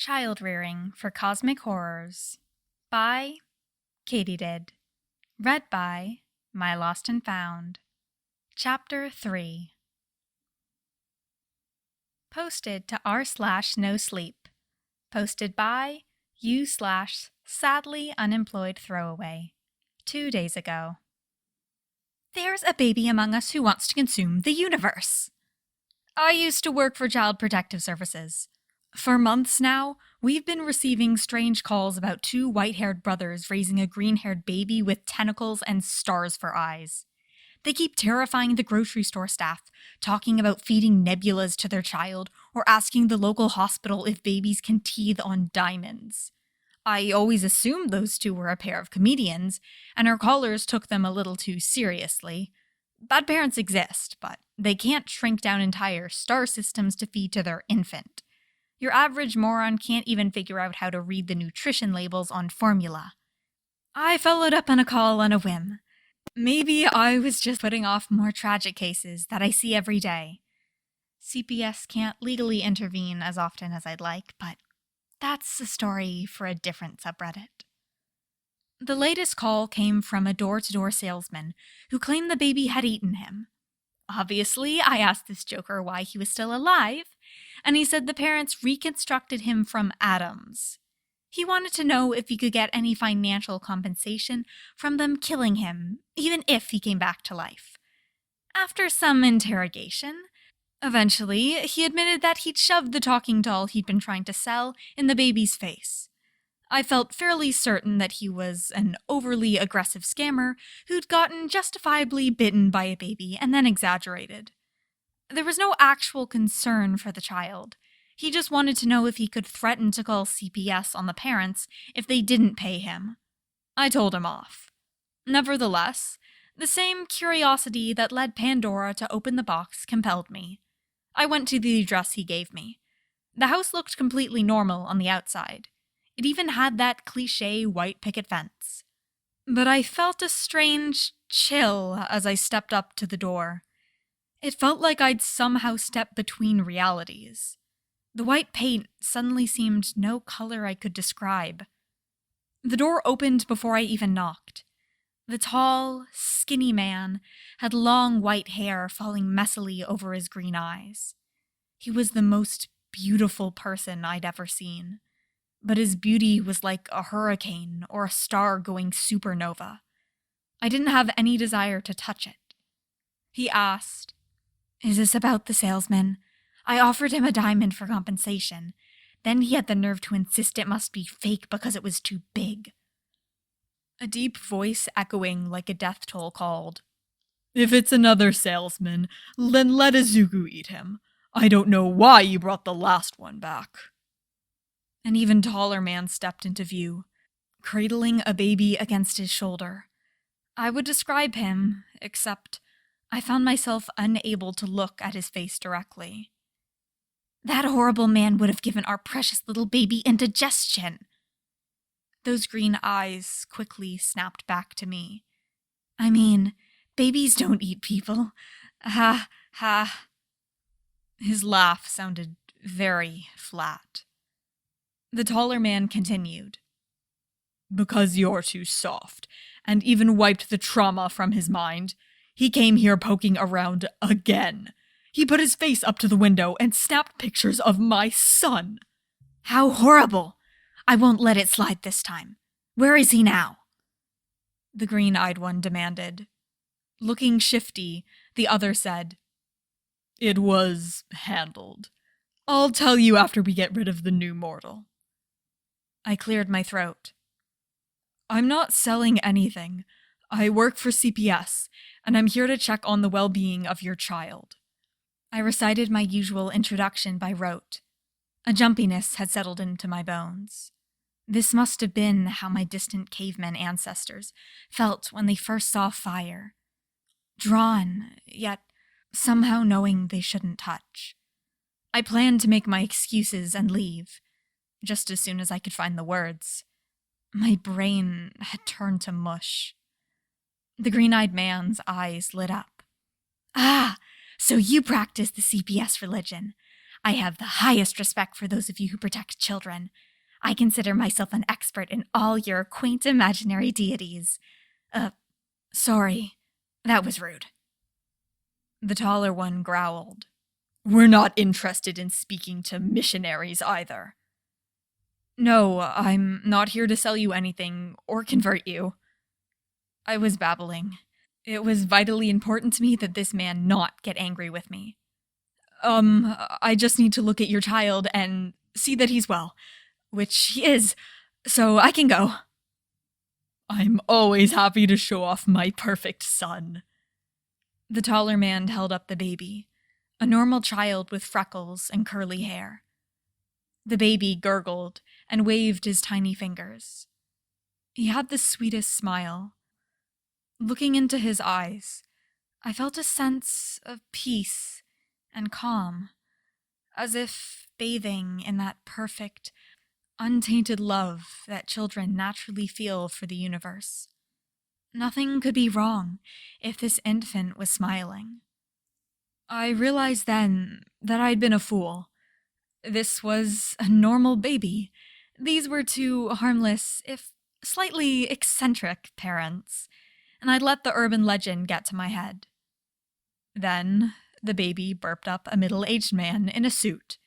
Childrearing for Cosmic Horrors by Katydid. Read by My Lost and Found. Chapter 3. Posted to r/no sleep. Posted by you/sadly unemployed throwaway. 2 days ago. There's a baby among us who wants to consume the universe. I used to work for Child Protective Services. For months now, we've been receiving strange calls about 2 white-haired brothers raising a green-haired baby with tentacles and stars for eyes. They keep terrifying the grocery store staff, talking about feeding nebulas to their child or asking the local hospital if babies can teeth on diamonds. I always assumed those 2 were a pair of comedians, and our callers took them a little too seriously. Bad parents exist, but they can't shrink down entire star systems to feed to their infant. Your average moron can't even figure out how to read the nutrition labels on formula. I followed up on a call on a whim. Maybe I was just putting off more tragic cases that I see every day. CPS can't legally intervene as often as I'd like, but that's a story for a different subreddit. The latest call came from a door-to-door salesman who claimed the baby had eaten him. Obviously, I asked this joker why he was still alive, and he said the parents reconstructed him from atoms. He wanted to know if he could get any financial compensation from them killing him, even if he came back to life. After some interrogation, eventually he admitted that he'd shoved the talking doll he'd been trying to sell in the baby's face. I felt fairly certain that he was an overly aggressive scammer who'd gotten justifiably bitten by a baby and then exaggerated. There was no actual concern for the child. He just wanted to know if he could threaten to call CPS on the parents if they didn't pay him. I told him off. Nevertheless, the same curiosity that led Pandora to open the box compelled me. I went to the address he gave me. The house looked completely normal on the outside. It even had that cliché white picket fence. But I felt a strange chill as I stepped up to the door. It felt like I'd somehow stepped between realities. The white paint suddenly seemed no color I could describe. The door opened before I even knocked. The tall, skinny man had long white hair falling messily over his green eyes. He was the most beautiful person I'd ever seen. But his beauty was like a hurricane or a star going supernova. I didn't have any desire to touch it. He asked, "Is this about the salesman? I offered him a diamond for compensation. Then he had the nerve to insist it must be fake because it was too big." A deep voice echoing like a death toll called, "If it's another salesman, then let Izuku eat him. I don't know why you brought the last one back." An even taller man stepped into view, cradling a baby against his shoulder. I would describe him, except I found myself unable to look at his face directly. That horrible man would have given our precious little baby indigestion. Those green eyes quickly snapped back to me. I mean, babies don't eat people. Ha, ha. His laugh sounded very flat. The taller man continued. "Because you're too soft, and even wiped the trauma from his mind. He came here poking around again. He put his face up to the window and snapped pictures of my son." "How horrible! I won't let it slide this time. Where is he now?" The green-eyed one demanded. Looking shifty, the other said, "It was handled. I'll tell you after we get rid of the new mortal." I cleared my throat. "I'm not selling anything. I work for CPS, and I'm here to check on the well-being of your child." I recited my usual introduction by rote. A jumpiness had settled into my bones. This must have been how my distant caveman ancestors felt when they first saw fire. Drawn, yet somehow knowing they shouldn't touch. I planned to make my excuses and leave, just as soon as I could find the words. My brain had turned to mush. The green-eyed man's eyes lit up. "Ah, so you practice the CPS religion. I have the highest respect for those of you who protect children. I consider myself an expert in all your quaint imaginary deities. Sorry. That was rude. The taller one growled. We're not interested in speaking to missionaries either. No, I'm not here to sell you anything or convert you. I was babbling. It was vitally important to me that this man not get angry with me. I just need to look at your child and see that he's well, which he is, so I can go. I'm always happy to show off my perfect son. The taller man held up the baby, a normal child with freckles and curly hair. The baby gurgled and waved his tiny fingers. He had the sweetest smile. Looking into his eyes, I felt a sense of peace and calm, as if bathing in that perfect, untainted love that children naturally feel for the universe. Nothing could be wrong if this infant was smiling. I realized then that I'd been a fool. This was a normal baby. These were two harmless, if slightly eccentric, parents, and I'd let the urban legend get to my head. Then the baby burped up a middle-aged man in a suit.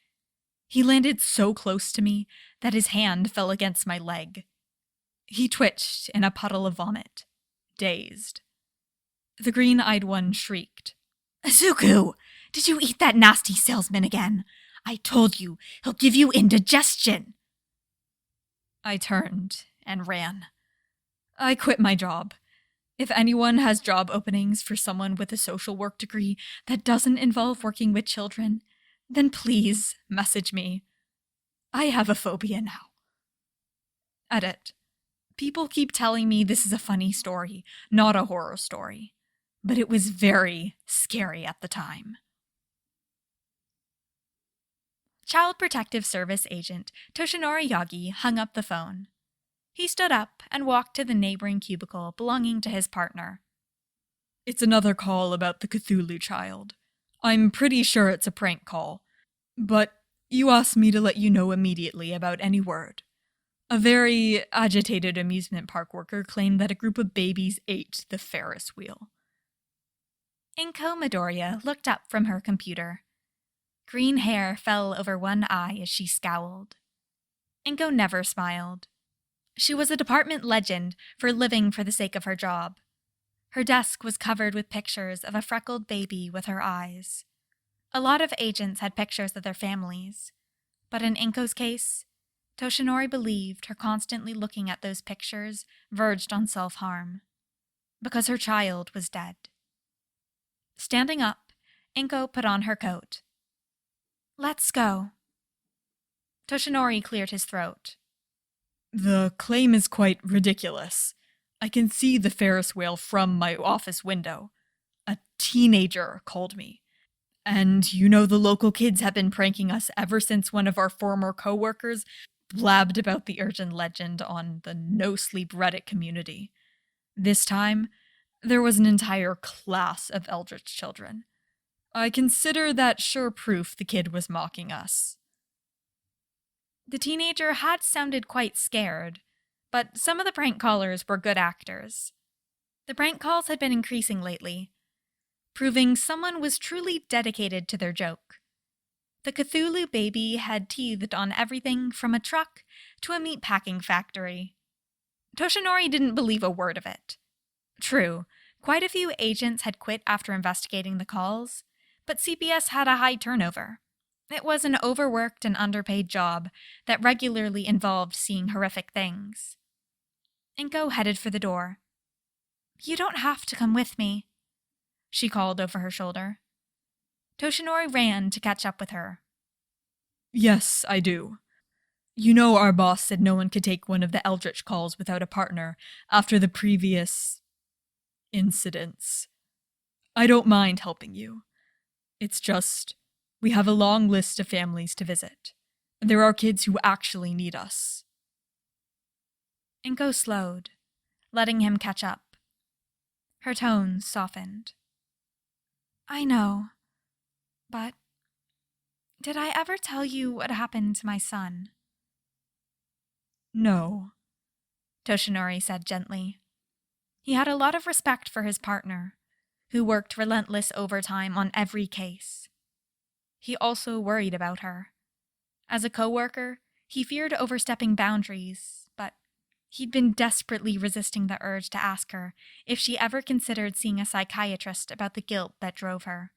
He landed so close to me that his hand fell against my leg. He twitched in a puddle of vomit, dazed. The green-eyed one shrieked. Izuku! Did you eat that nasty salesman again? I told you, he'll give you indigestion! I turned and ran. I quit my job. If anyone has job openings for someone with a social work degree that doesn't involve working with children, then please message me. I have a phobia now. Edit. People keep telling me this is a funny story, not a horror story. But it was very scary at the time. Child Protective Service agent Toshinori Yagi hung up the phone. He stood up and walked to the neighboring cubicle belonging to his partner. It's another call about the Cthulhu child. I'm pretty sure it's a prank call, but you asked me to let you know immediately about any word. A very agitated amusement park worker claimed that a group of babies ate the Ferris wheel. Midoriya looked up from her computer. Green hair fell over one eye as she scowled. Inko never smiled. She was a department legend for living for the sake of her job. Her desk was covered with pictures of a freckled baby with her eyes. A lot of agents had pictures of their families, but in Inko's case, Toshinori believed her constantly looking at those pictures verged on self-harm, because her child was dead. Standing up, Inko put on her coat. Let's go. Toshinori cleared his throat. The claim is quite ridiculous. I can see the Ferris wheel from my office window. A teenager called me. And you know the local kids have been pranking us ever since one of our former co-workers blabbed about the urgent legend on the No Sleep Reddit community. This time, there was an entire class of Eldritch children. I consider that sure proof the kid was mocking us. The teenager had sounded quite scared, but some of the prank callers were good actors. The prank calls had been increasing lately, proving someone was truly dedicated to their joke. The Cthulhu baby had teethed on everything from a truck to a meatpacking factory. Toshinori didn't believe a word of it. True, quite a few agents had quit after investigating the calls, but CPS had a high turnover. It was an overworked and underpaid job that regularly involved seeing horrific things. Inko headed for the door. You don't have to come with me, she called over her shoulder. Toshinori ran to catch up with her. Yes, I do. You know our boss said no one could take one of the Eldritch calls without a partner after the previous incidents. I don't mind helping you. It's just, we have a long list of families to visit. There are kids who actually need us. Inko slowed, letting him catch up. Her tone softened. I know, but Did I ever tell you what happened to my son? No, Toshinori said gently. He had a lot of respect for his partner, who worked relentless overtime on every case. He also worried about her. As a coworker, he feared overstepping boundaries, but he'd been desperately resisting the urge to ask her if she ever considered seeing a psychiatrist about the guilt that drove her.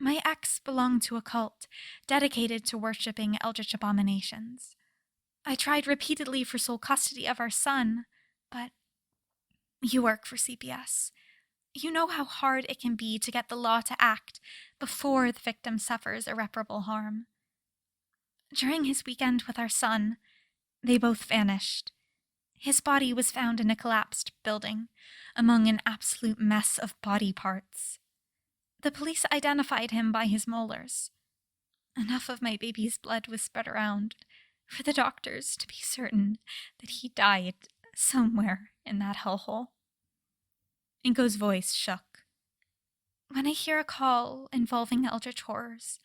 My ex belonged to a cult dedicated to worshipping Eldritch abominations. I tried repeatedly for sole custody of our son, but you work for CPS. You know how hard it can be to get the law to act before the victim suffers irreparable harm. During his weekend with our son, they both vanished. His body was found in a collapsed building, among an absolute mess of body parts. The police identified him by his molars. Enough of my baby's blood was spread around for the doctors to be certain that he died somewhere in that hellhole. Inko's voice shook. When I hear a call involving Eldritch horrors,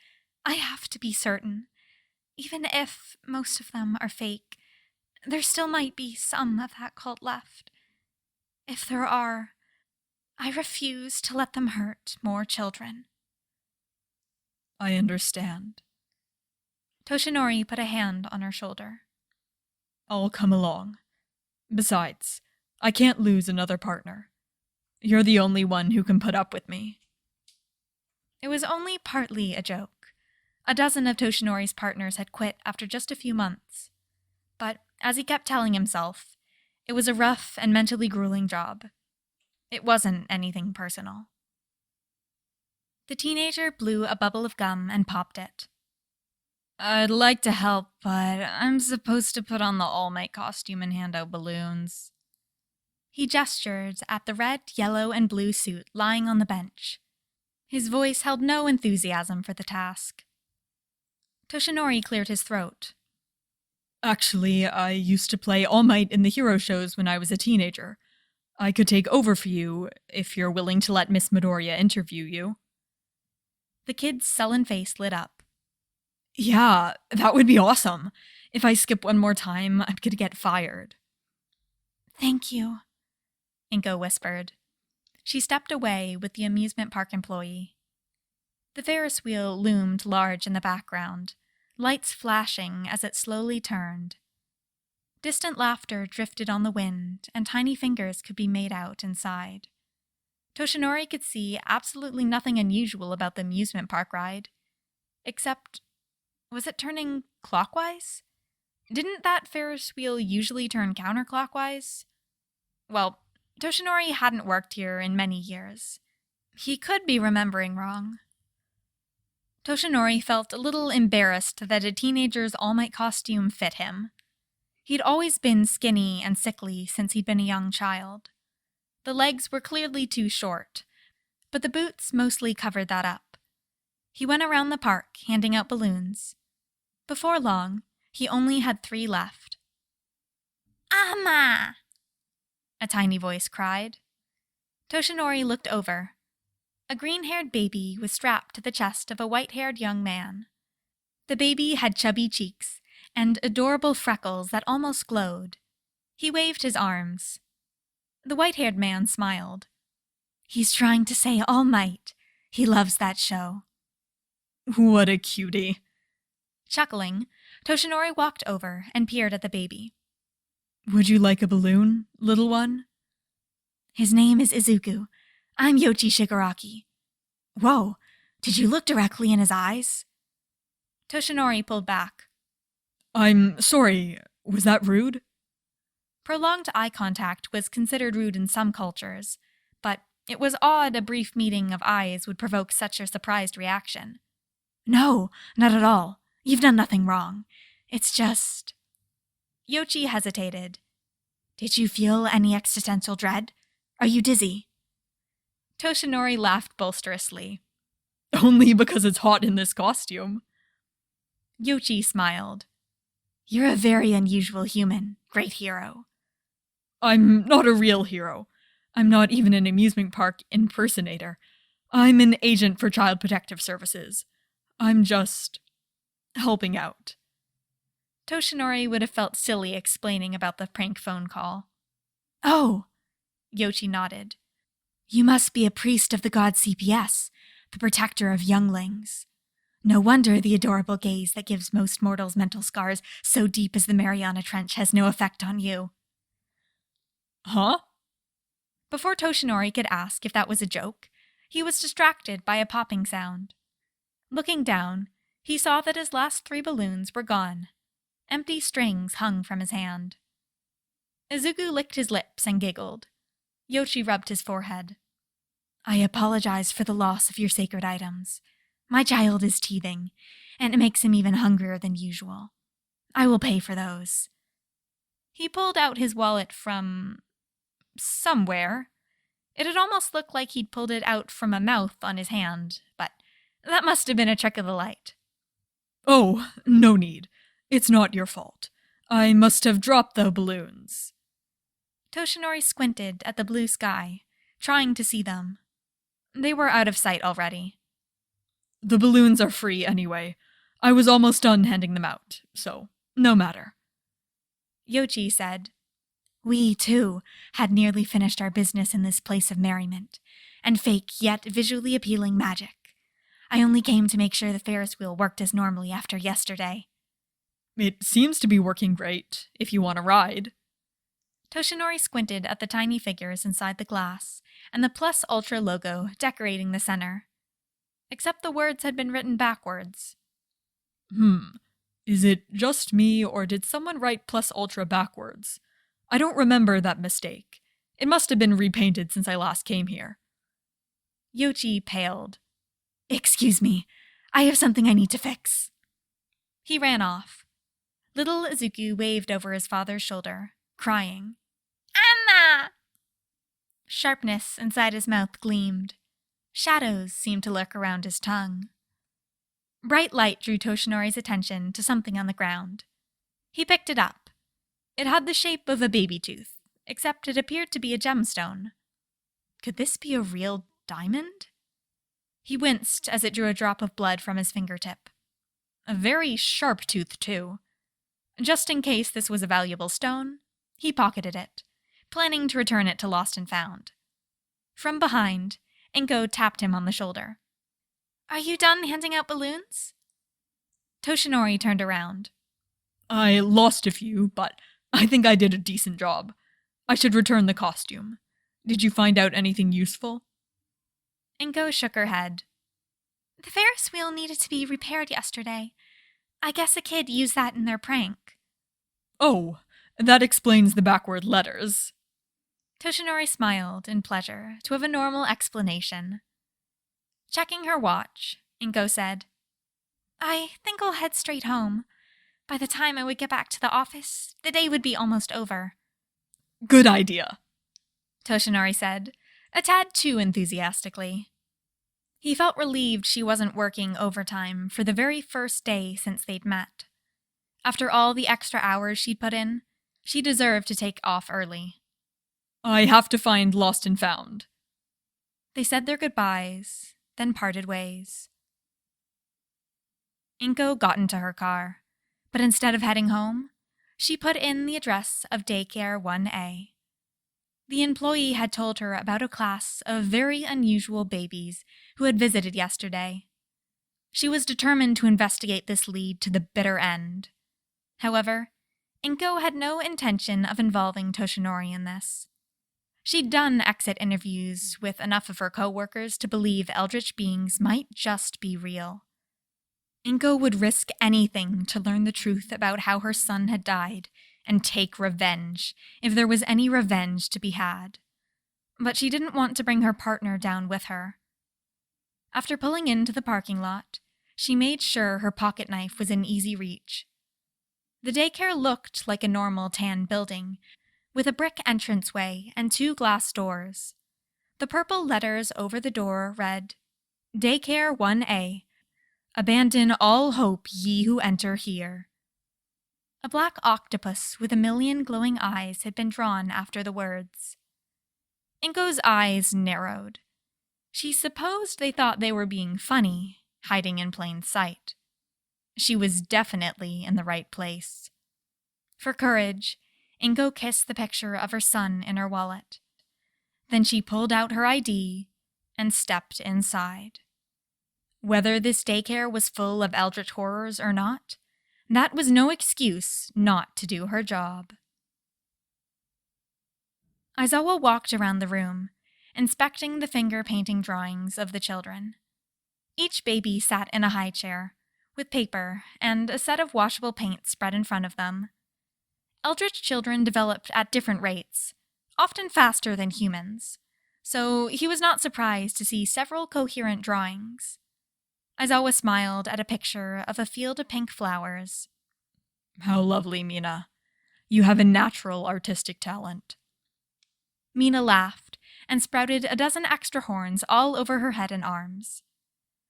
I have to be certain. Even if most of them are fake, there still might be some of that cult left. If there are, I refuse to let them hurt more children. I understand. Toshinori put a hand on her shoulder. I'll come along. Besides, I can't lose another partner. You're the only one who can put up with me. It was only partly a joke. A dozen of Toshinori's partners had quit after just a few months. But, as he kept telling himself, it was a rough and mentally grueling job. It wasn't anything personal. The teenager blew a bubble of gum and popped it. I'd like to help, but I'm supposed to put on the All Might costume and hand out balloons. He gestured at the red, yellow, and blue suit lying on the bench. His voice held no enthusiasm for the task. Toshinori cleared his throat. Actually, I used to play All Might in the hero shows when I was a teenager. I could take over for you if you're willing to let Miss Midoriya interview you. The kid's sullen face lit up. Yeah, that would be awesome. If I skip one more time, I'm gonna get fired. Thank you, Inko whispered. She stepped away with the amusement park employee. The Ferris wheel loomed large in the background, lights flashing as it slowly turned. Distant laughter drifted on the wind, and tiny fingers could be made out inside. Toshinori could see absolutely nothing unusual about the amusement park ride. Except, was it turning clockwise? Didn't that Ferris wheel usually turn counterclockwise? Well, Toshinori hadn't worked here in many years. He could be remembering wrong. Toshinori felt a little embarrassed that a teenager's All Might costume fit him. He'd always been skinny and sickly since he'd been a young child. The legs were clearly too short, but the boots mostly covered that up. He went around the park, handing out balloons. Before long, he only had 3 left. "Amma!" a tiny voice cried. Toshinori looked over. A green-haired baby was strapped to the chest of a white-haired young man. The baby had chubby cheeks and adorable freckles that almost glowed. He waved his arms. The white-haired man smiled. He's trying to say All Might. He loves that show. What a cutie. Chuckling, Toshinori walked over and peered at the baby. Would you like a balloon, little one? His name is Izuku. I'm Yoichi Shigaraki. Whoa, did you look directly in his eyes? Toshinori pulled back. I'm sorry, was that rude? Prolonged eye contact was considered rude in some cultures, but it was odd a brief meeting of eyes would provoke such a surprised reaction. No, not at all. You've done nothing wrong. It's just... Yoichi hesitated. Did you feel any existential dread? Are you dizzy? Toshinori laughed boisterously. Only because it's hot in this costume. Yoichi smiled. You're a very unusual human, great hero. I'm not a real hero. I'm not even an amusement park impersonator. I'm an agent for Child Protective Services. I'm just helping out. Toshinori would have felt silly explaining about the prank phone call. Oh, Yoshi nodded. You must be a priest of the god CPS, the protector of younglings. No wonder the adorable gaze that gives most mortals mental scars so deep as the Mariana Trench has no effect on you. Huh? Before Toshinori could ask if that was a joke, he was distracted by a popping sound. Looking down, he saw that his last 3 balloons were gone. Empty strings hung from his hand. Izuku licked his lips and giggled. Yoshi rubbed his forehead. I apologize for the loss of your sacred items. My child is teething, and it makes him even hungrier than usual. I will pay for those. He pulled out his wallet from somewhere. It had almost looked like he'd pulled it out from a mouth on his hand, but that must have been a trick of the light. Oh, no need. It's not your fault. I must have dropped the balloons. Toshinori squinted at the blue sky, trying to see them. They were out of sight already. The balloons are free anyway. I was almost done handing them out, so no matter. Yoshi said, We, too, had nearly finished our business in this place of merriment, and fake yet visually appealing magic. I only came to make sure the Ferris wheel worked as normally after yesterday. It seems to be working great, if you want to ride. Toshinori squinted at the tiny figures inside the glass, and the Plus Ultra logo decorating the center. Except the words had been written backwards. Is it just me, or did someone write Plus Ultra backwards? I don't remember that mistake. It must have been repainted since I last came here. Yoshi paled. Excuse me, I have something I need to fix. He ran off. Little Izuku waved over his father's shoulder, crying. Anna! Sharpness inside his mouth gleamed. Shadows seemed to lurk around his tongue. Bright light drew Toshinori's attention to something on the ground. He picked it up. It had the shape of a baby tooth, except it appeared to be a gemstone. Could this be a real diamond? He winced as it drew a drop of blood from his fingertip. A very sharp tooth, too. Just in case this was a valuable stone, he pocketed it, planning to return it to Lost and Found. From behind, Inko tapped him on the shoulder. Are you done handing out balloons? Toshinori turned around. I lost a few, but I think I did a decent job. I should return the costume. Did you find out anything useful? Inko shook her head. The Ferris wheel needed to be repaired yesterday. I guess a kid used that in their prank. Oh, that explains the backward letters. Toshinori smiled in pleasure to have a normal explanation. Checking her watch, Inko said, I think I'll head straight home. By the time I would get back to the office, the day would be almost over. Good idea, Toshinori said, a tad too enthusiastically. He felt relieved she wasn't working overtime for the very first day since they'd met. After all the extra hours she'd put in, she deserved to take off early. I have to find Lost and Found. They said their goodbyes, then parted ways. Inko got into her car, but instead of heading home, she put in the address of Daycare 1A. The employee had told her about a class of very unusual babies who had visited yesterday. She was determined to investigate this lead to the bitter end. However, Inko had no intention of involving Toshinori in this. She'd done exit interviews with enough of her co-workers to believe Eldritch beings might just be real. Inko would risk anything to learn the truth about how her son had died and take revenge, if there was any revenge to be had. But she didn't want to bring her partner down with her. After pulling into the parking lot, she made sure her pocket knife was in easy reach. The daycare looked like a normal tan building, with a brick entranceway and 2 glass doors. The purple letters over the door read, Daycare 1A. Abandon all hope, ye who enter here. A black octopus with 1,000,000 glowing eyes had been drawn after the words. Inko's eyes narrowed. She supposed they thought they were being funny, hiding in plain sight. She was definitely in the right place. For courage, Ingo kissed the picture of her son in her wallet. Then she pulled out her ID and stepped inside. Whether this daycare was full of eldritch horrors or not, that was no excuse not to do her job. Aizawa walked around the room, inspecting the finger-painting drawings of the children. Each baby sat in a high chair, with paper and a set of washable paint spread in front of them. Eldritch children developed at different rates, often faster than humans, so he was not surprised to see several coherent drawings. Aizawa smiled at a picture of a field of pink flowers. How lovely, Mina. You have a natural artistic talent. Mina laughed and sprouted a dozen extra horns all over her head and arms.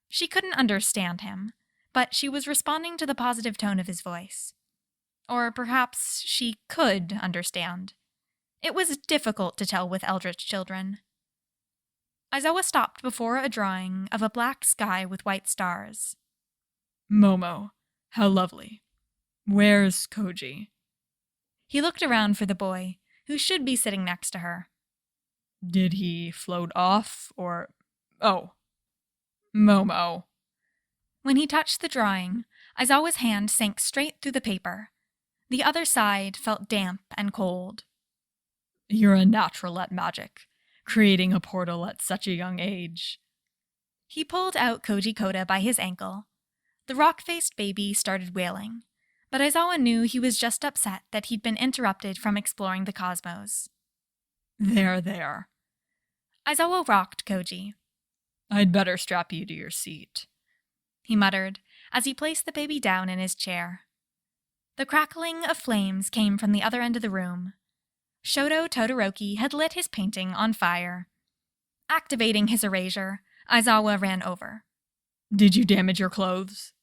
She couldn't understand him, but she was responding to the positive tone of his voice. Or perhaps she could understand. It was difficult to tell with Eldritch children. Aizawa stopped before a drawing of a black sky with white stars. Momo, how lovely. Where's Koji? He looked around for the boy, who should be sitting next to her. Did he float off, or... Oh. Momo. When he touched the drawing, Aizawa's hand sank straight through the paper. The other side felt damp and cold. You're a natural at magic, creating a portal at such a young age. He pulled out Koji Koda by his ankle. The rock-faced baby started wailing, but Aizawa knew he was just upset that he'd been interrupted from exploring the cosmos. There. Aizawa rocked Koji. I'd better strap you to your seat, he muttered as he placed the baby down in his chair. The crackling of flames came from the other end of the room. Shoto Todoroki had lit his painting on fire. Activating his erasure, Aizawa ran over. Did you damage your clothes?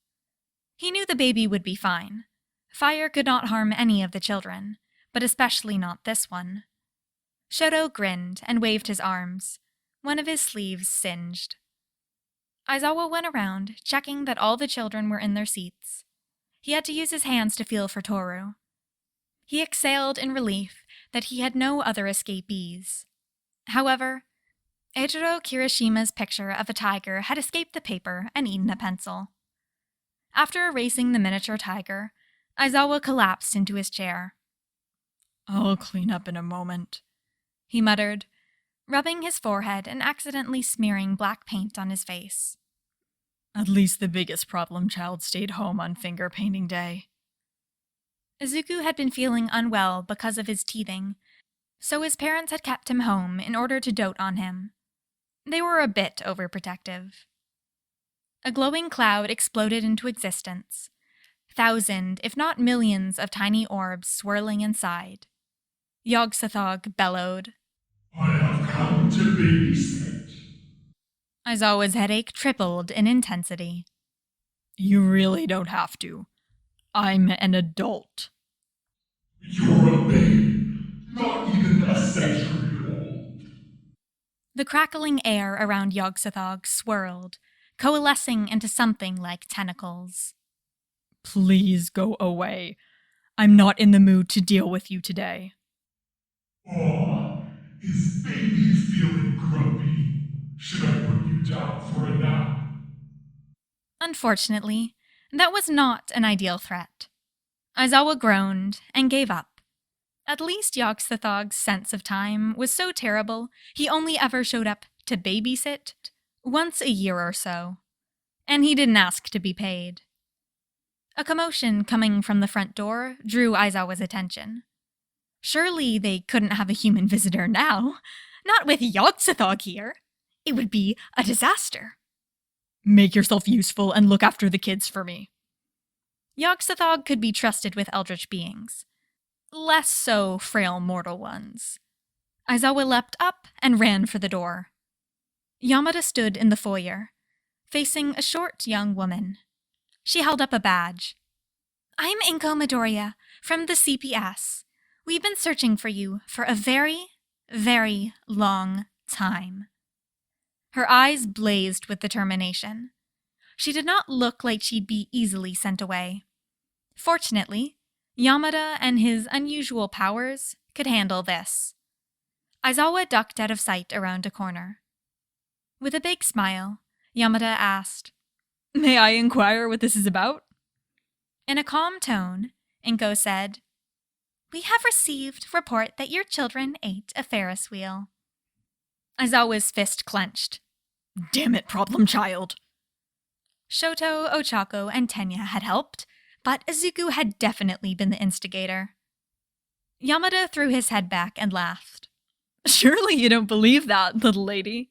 He knew the baby would be fine. Fire could not harm any of the children, but especially not this one. Shoto grinned and waved his arms. One of his sleeves singed. Aizawa went around, checking that all the children were in their seats. He had to use his hands to feel for Toru. He exhaled in relief that he had no other escapees. However, Eijiro Kirishima's picture of a tiger had escaped the paper and eaten a pencil. After erasing the miniature tiger, Aizawa collapsed into his chair. I'll clean up in a moment, he muttered, rubbing his forehead and accidentally smearing black paint on his face. At least the biggest problem child stayed home on finger painting day. Izuku had been feeling unwell because of his teething, so his parents had kept him home in order to dote on him. They were a bit overprotective. A glowing cloud exploded into existence, 1,000, if not millions, of tiny orbs swirling inside. Yog-Sothoth bellowed. I have come to babysit. Aizawa's headache tripled in intensity. You really don't have to. I'm an adult. You're a baby, not even a century old. The crackling air around Yog-Sothoth swirled, coalescing into something like tentacles. Please go away. I'm not in the mood to deal with you today. Oh, is baby feeling grumpy? Should I put you down for a nap? Unfortunately, that was not an ideal threat. Aizawa groaned and gave up. At least Yog-Sothoth's sense of time was so terrible he only ever showed up to babysit once a year or so. And he didn't ask to be paid. A commotion coming from the front door drew Aizawa's attention. Surely they couldn't have a human visitor now. Not with Yog-Sothoth here. It would be a disaster. Make yourself useful and look after the kids for me. Yog-Sothoth could be trusted with eldritch beings. Less so frail mortal ones. Aizawa leapt up and ran for the door. Yamada stood in the foyer, facing a short young woman. She held up a badge. I'm Inko Midoriya, from the CPS. We've been searching for you for a very, very long time. Her eyes blazed with determination. She did not look like she'd be easily sent away. Fortunately, Yamada and his unusual powers could handle this. Aizawa ducked out of sight around a corner. With a big smile, Yamada asked, May I inquire what this is about? In a calm tone, Inko said, "We have received report that your children ate a Ferris wheel." Aizawa's fist clenched. Damn it, problem child. Shoto, Ochako, and Tenya had helped, but Izuku had definitely been the instigator. Yamada threw his head back and laughed. Surely you don't believe that, little lady.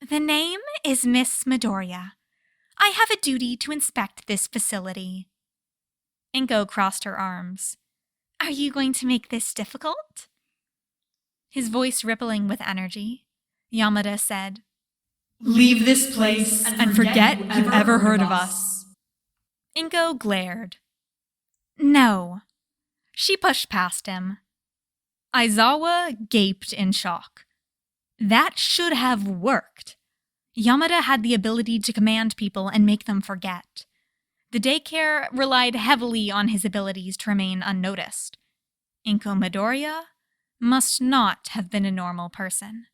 The name is Miss Midoriya. I have a duty to inspect this facility. Inko crossed her arms. Are you going to make this difficult? His voice rippling with energy, Yamada said, Leave this place and forget you've ever heard of us. Inko glared. No. She pushed past him. Aizawa gaped in shock. That should have worked. Yamada had the ability to command people and make them forget. The daycare relied heavily on his abilities to remain unnoticed. Inko Midoriya must not have been a normal person.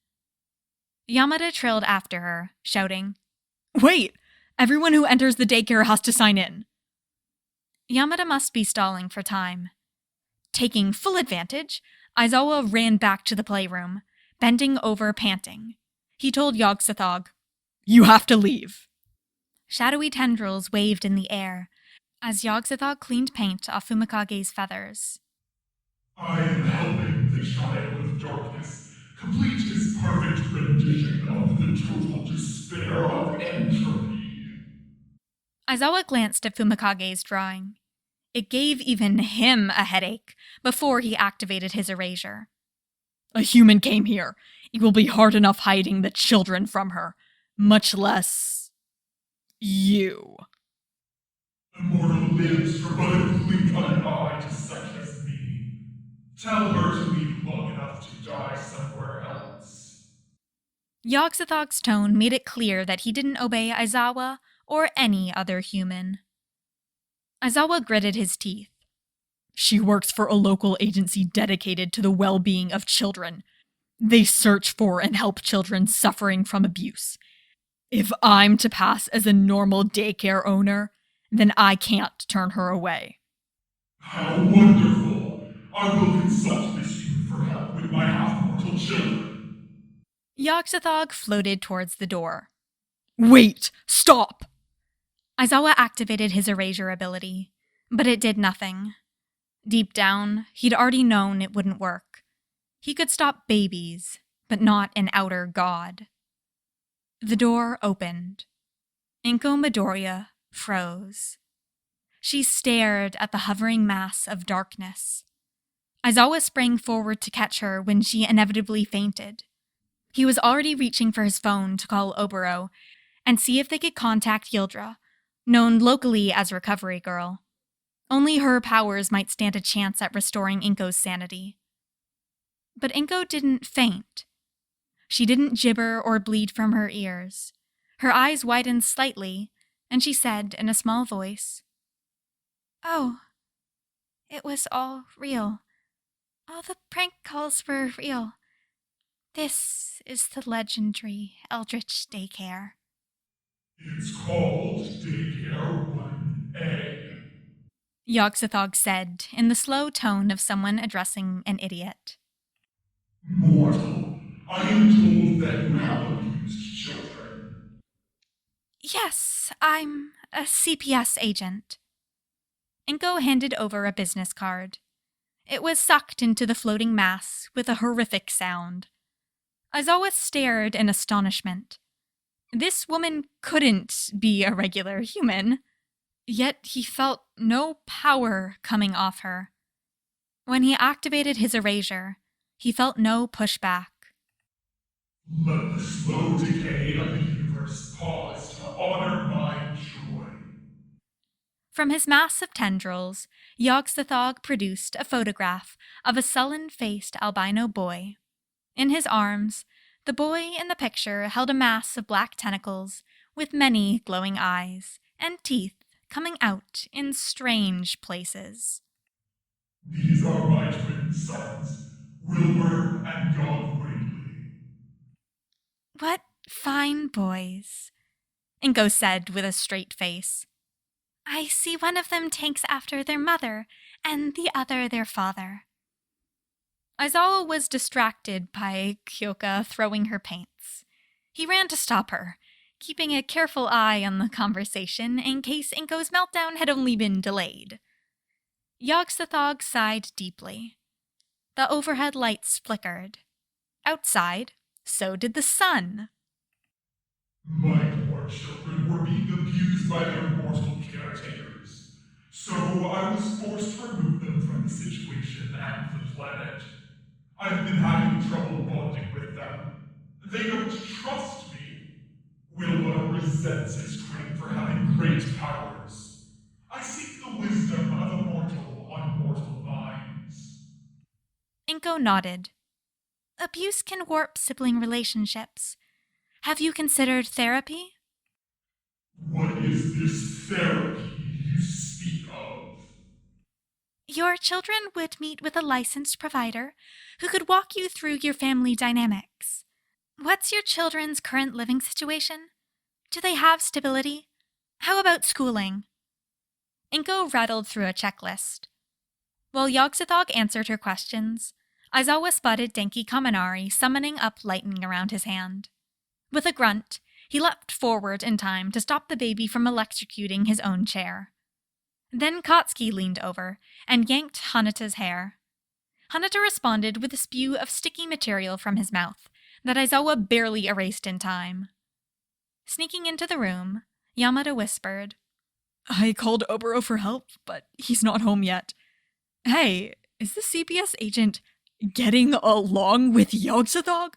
Yamada trailed after her, shouting, Wait! Everyone who enters the daycare has to sign in. Yamada must be stalling for time. Taking full advantage, Aizawa ran back to the playroom, bending over panting. He told Yog-Sothoth, You have to leave. Shadowy tendrils waved in the air as Yog-Sothoth cleaned paint off Fumikage's feathers. I am helping the child of darkness complete his perfect rendition of the total despair of entropy. Aizawa glanced at Fumikage's drawing. It gave even him a headache before he activated his erasure. A human came here. It will be hard enough hiding the children from her, much less you. A mortal lives for but a blink of an eye to such as me. Tell her to leave long enough to die somewhere else. Yog-Sothoth's tone made it clear that he didn't obey Aizawa or any other human. Aizawa gritted his teeth. She works for a local agency dedicated to the well-being of children. They search for and help children suffering from abuse. If I'm to pass as a normal daycare owner, then I can't turn her away. How wonderful! I will consult this youth for help with my half-mortal children. Yog-Sothoth floated towards the door. Wait! Stop! Aizawa activated his erasure ability, but it did nothing. Deep down, he'd already known it wouldn't work. He could stop babies, but not an outer god. The door opened. Inko Midoriya froze. She stared at the hovering mass of darkness. Aizawa sprang forward to catch her when she inevitably fainted. He was already reaching for his phone to call Oboro and see if they could contact Yildra, known locally as Recovery Girl. Only her powers might stand a chance at restoring Inko's sanity. But Inko didn't faint. She didn't gibber or bleed from her ears. Her eyes widened slightly, and she said in a small voice, "Oh, it was all real. All the prank calls were real. This is the legendary Eldritch daycare." It's called Daycare 1A. Yog-Sothoth said in the slow tone of someone addressing an idiot. Mortal, I am told that you have abused children. Yes, I'm a CPS agent. Inko handed over a business card. It was sucked into the floating mass with a horrific sound. Aizawa stared in astonishment. This woman couldn't be a regular human, yet he felt no power coming off her. When he activated his erasure, he felt no pushback. Let the slow decay of the universe pause to honor my joy. From his mass of tendrils, Yog-Sothoth produced a photograph of a sullen-faced albino boy. In his arms, the boy in the picture held a mass of black tentacles with many glowing eyes and teeth coming out in strange places. These are my twin sons, Wilbur and Yon Wrigley. What fine boys, Inko said with a straight face. I see one of them takes after their mother and the other their father. Aizawa was distracted by Kyoka throwing her paints. He ran to stop her, keeping a careful eye on the conversation in case Inko's meltdown had only been delayed. Yogg-Sothoth sighed deeply. The overhead lights flickered. Outside, so did the sun. My poor children were being abused by their mortal caretakers, so I was forced to remove them from the situation and the planet. I've been having trouble bonding with them. They don't trust me. Wilbur resents his twin for having great powers. I seek the wisdom of immortal on mortal minds. Inko nodded. Abuse can warp sibling relationships. Have you considered therapy? What is this therapy you speak of? Your children would meet with a licensed provider who could walk you through your family dynamics. What's your children's current living situation? Do they have stability? How about schooling? Inko rattled through a checklist. While Yogg-Sothoth answered her questions, Aizawa spotted Denki Kaminari summoning up lightning around his hand. With a grunt, he leapt forward in time to stop the baby from electrocuting his own chair. Then Katsuki leaned over and yanked Hanata's hair. Hanata responded with a spew of sticky material from his mouth that Aizawa barely erased in time. Sneaking into the room, Yamada whispered, I called Oboro for help, but he's not home yet. Hey, is the CPS agent getting along with Yogg-Sothoth?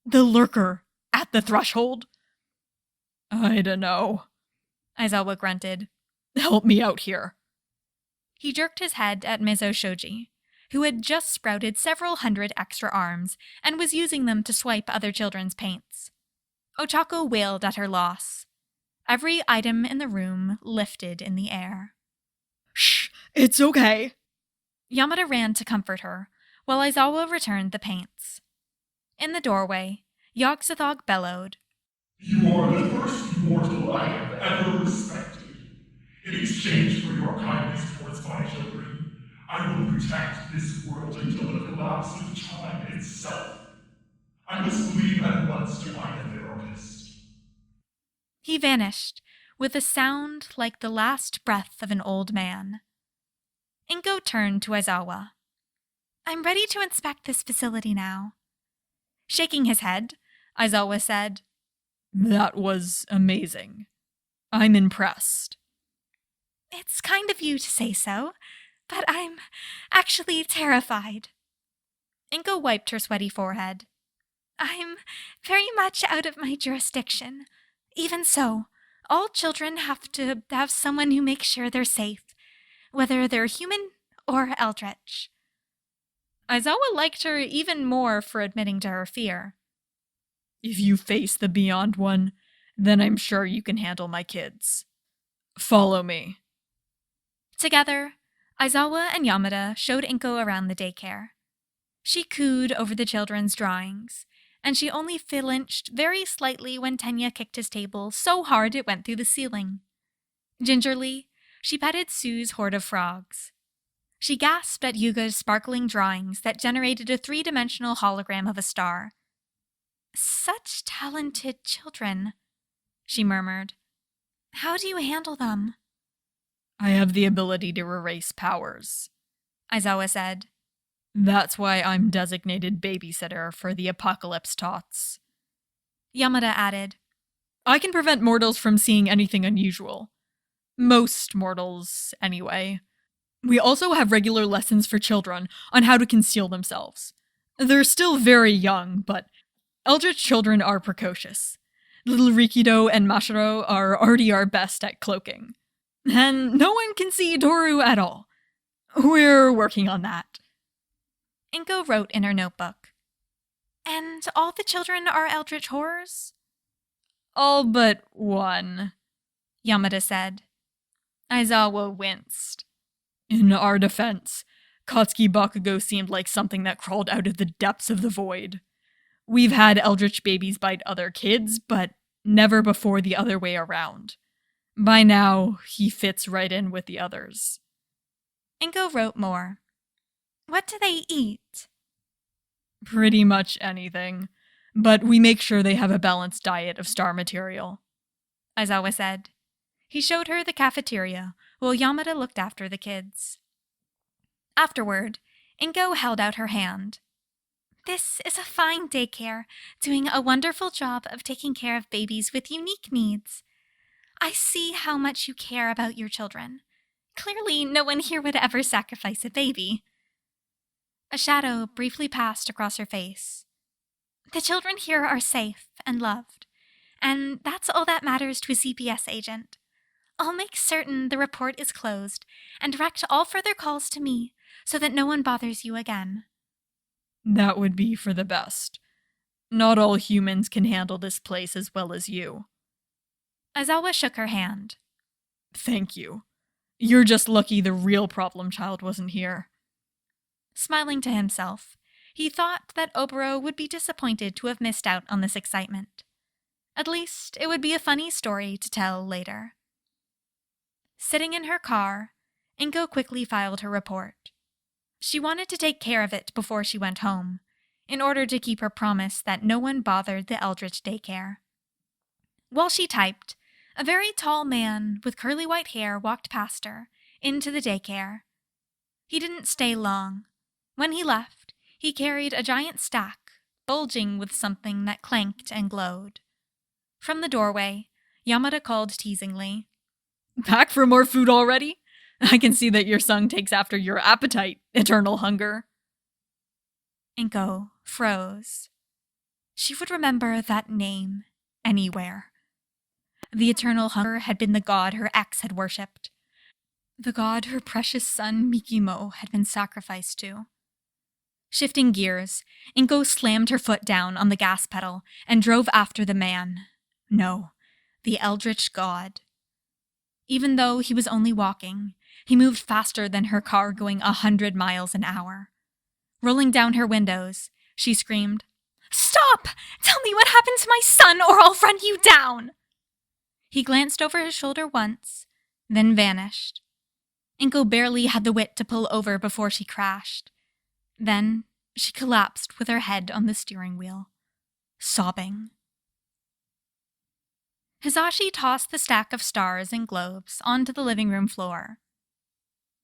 The lurker at the threshold? I don't know, Aizawa grunted. Help me out here. He jerked his head at Mizo Shoji, who had just sprouted several hundred extra arms and was using them to swipe other children's paints. Ochako wailed at her loss. Every item in the room lifted in the air. Shh, it's okay. Yamada ran to comfort her, while Aizawa returned the paints. In the doorway, Yogg-Sothoth bellowed, You are the first mortal I have ever respected. In exchange for your kindness towards my children, I will protect this world until the collapse of time itself. I must leave at once to find a therapist. He vanished, with a sound like the last breath of an old man. Inko turned to Aizawa. I'm ready to inspect this facility now. Shaking his head, Aizawa said, That was amazing. I'm impressed. It's kind of you to say so, but I'm actually terrified. Inko wiped her sweaty forehead. I'm very much out of my jurisdiction. Even so, all children have to have someone who makes sure they're safe, whether they're human or Eldritch. Aizawa liked her even more for admitting to her fear. If you face the Beyond One, then I'm sure you can handle my kids. Follow me. Together, Aizawa and Yamada showed Inko around the daycare. She cooed over the children's drawings, and she only flinched very slightly when Tenya kicked his table so hard it went through the ceiling. Gingerly, she petted Sue's horde of frogs. She gasped at Yuga's sparkling drawings that generated a 3-dimensional hologram of a star. Such talented children, she murmured. How do you handle them? I have the ability to erase powers, Aizawa said. That's why I'm designated babysitter for the Apocalypse Tots. Yamada added, I can prevent mortals from seeing anything unusual. Most mortals, anyway. We also have regular lessons for children on how to conceal themselves. They're still very young, but Eldritch children are precocious. Little Rikido and Mashiro are already our best at cloaking. And no one can see Toru at all. We're working on that. Inko wrote in her notebook. And all the children are Eldritch horrors? All but one, Yamada said. Aizawa winced. In our defense, Katsuki Bakugo seemed like something that crawled out of the depths of the void. We've had Eldritch babies bite other kids, but never before the other way around. By now, he fits right in with the others. Ingo wrote more. What do they eat? Pretty much anything, but we make sure they have a balanced diet of star material, Aizawa said. He showed her the cafeteria while Yamada looked after the kids. Afterward, Ingo held out her hand. This is a fine daycare, doing a wonderful job of taking care of babies with unique needs. I see how much you care about your children. Clearly, no one here would ever sacrifice a baby. A shadow briefly passed across her face. The children here are safe and loved, and that's all that matters to a CPS agent. I'll make certain the report is closed and direct all further calls to me so that no one bothers you again. That would be for the best. Not all humans can handle this place as well as you. Aizawa shook her hand. Thank you. You're just lucky the real problem child wasn't here. Smiling to himself, he thought that Oboro would be disappointed to have missed out on this excitement. At least, it would be a funny story to tell later. Sitting in her car, Ingo quickly filed her report. She wanted to take care of it before she went home, in order to keep her promise that no one bothered the Eldritch daycare. While she typed, a very tall man with curly white hair walked past her, into the daycare. He didn't stay long. When he left, he carried a giant stack, bulging with something that clanked and glowed. From the doorway, Yamada called teasingly, Back for more food already? I can see that your son takes after your appetite, eternal hunger. Inko froze. She would remember that name anywhere. The eternal hunger had been the god her ex had worshipped. The god her precious son Mikimo had been sacrificed to. Shifting gears, Inko slammed her foot down on the gas pedal and drove after the man. No, the Eldritch god. Even though he was only walking, he moved faster than her car going 100 miles an hour. Rolling down her windows, she screamed, "Stop! Tell me what happened to my son or I'll run you down!" He glanced over his shoulder once, then vanished. Inko barely had the wit to pull over before she crashed. Then she collapsed with her head on the steering wheel, sobbing. Hisashi tossed the stack of stars and globes onto the living room floor.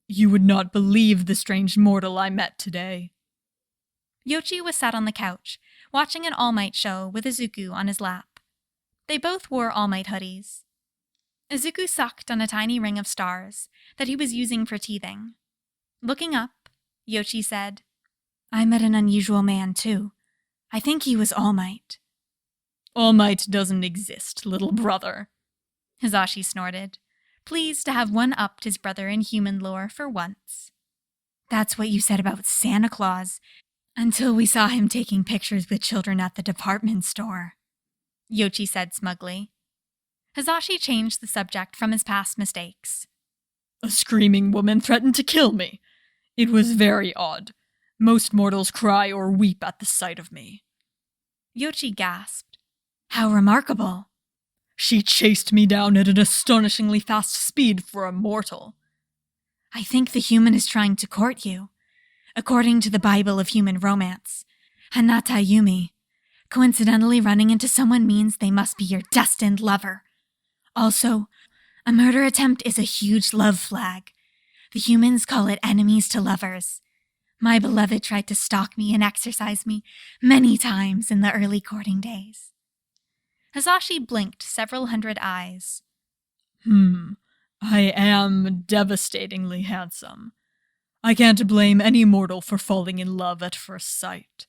You would not believe the strange mortal I met today. Yoichi was sat on the couch, watching an All Might show with Izuku on his lap. They both wore All Might hoodies. Izuku sucked on a tiny ring of stars that he was using for teething. Looking up, Yoichi said, I met an unusual man, too. I think he was All Might. All Might doesn't exist, little brother. Hisashi snorted, pleased to have one-upped his brother in human lore for once. That's what you said about Santa Claus, until we saw him taking pictures with children at the department store, Yoichi said smugly. Hisashi changed the subject from his past mistakes. A screaming woman threatened to kill me. It was very odd. Most mortals cry or weep at the sight of me. Yoichi gasped. How remarkable. She chased me down at an astonishingly fast speed for a mortal. I think the human is trying to court you. According to the Bible of human romance, Hanata Yumi, coincidentally running into someone means they must be your destined lover. Also, a murder attempt is a huge love flag. The humans call it enemies to lovers. My beloved tried to stalk me and exorcise me many times in the early courting days. Hisashi blinked several hundred eyes. I am devastatingly handsome. I can't blame any mortal for falling in love at first sight.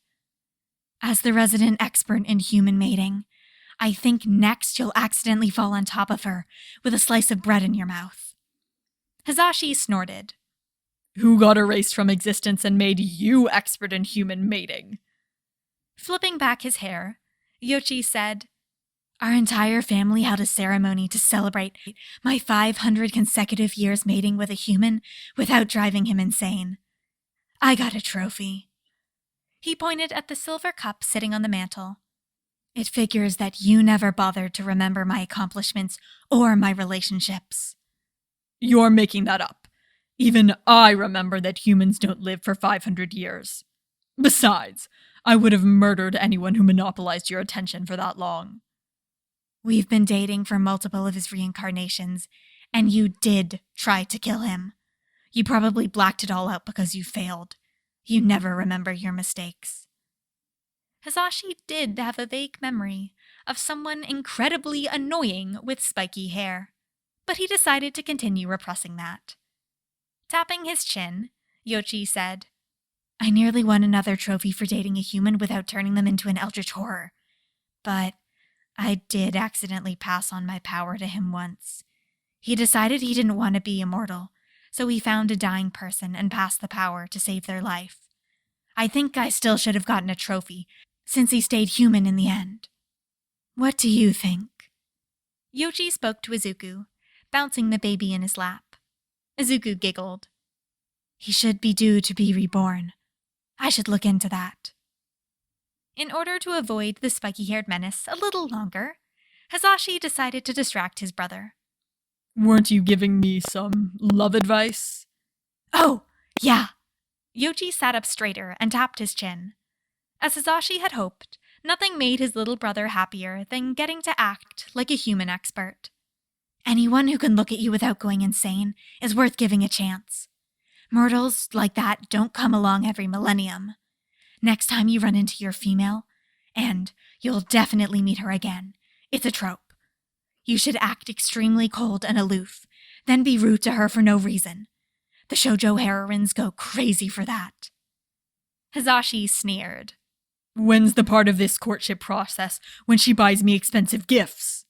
As the resident expert in human mating, I think next you'll accidentally fall on top of her with a slice of bread in your mouth. Hisashi snorted. Who got erased from existence and made you expert in human mating? Flipping back his hair, Yoichi said, Our entire family held a ceremony to celebrate my 500 consecutive years mating with a human without driving him insane. I got a trophy. He pointed at the silver cup sitting on the mantel. It figures that you never bothered to remember my accomplishments or my relationships. You're making that up. Even I remember that humans don't live for 500 years. Besides, I would have murdered anyone who monopolized your attention for that long. We've been dating for multiple of his reincarnations, and you did try to kill him. You probably blacked it all out because you failed. You never remember your mistakes. Hisashi did have a vague memory of someone incredibly annoying with spiky hair, but he decided to continue repressing that. Tapping his chin, Yoichi said, I nearly won another trophy for dating a human without turning them into an eldritch horror, but I did accidentally pass on my power to him once. He decided he didn't want to be immortal, so he found a dying person and passed the power to save their life. I think I still should have gotten a trophy, since he stayed human in the end. What do you think? Yoichi spoke to Izuku, bouncing the baby in his lap. Izuku giggled. He should be due to be reborn. I should look into that. In order to avoid the spiky-haired menace a little longer, Hisashi decided to distract his brother. Weren't you giving me some love advice? Oh, yeah. Yoichi sat up straighter and tapped his chin. As Hisashi had hoped, nothing made his little brother happier than getting to act like a human expert. Anyone who can look at you without going insane is worth giving a chance. Mortals like that don't come along every millennium. Next time you run into your female, and you'll definitely meet her again, it's a trope. You should act extremely cold and aloof, then be rude to her for no reason. The shoujo heroines go crazy for that. Hisashi sneered. When's the part of this courtship process when she buys me expensive gifts?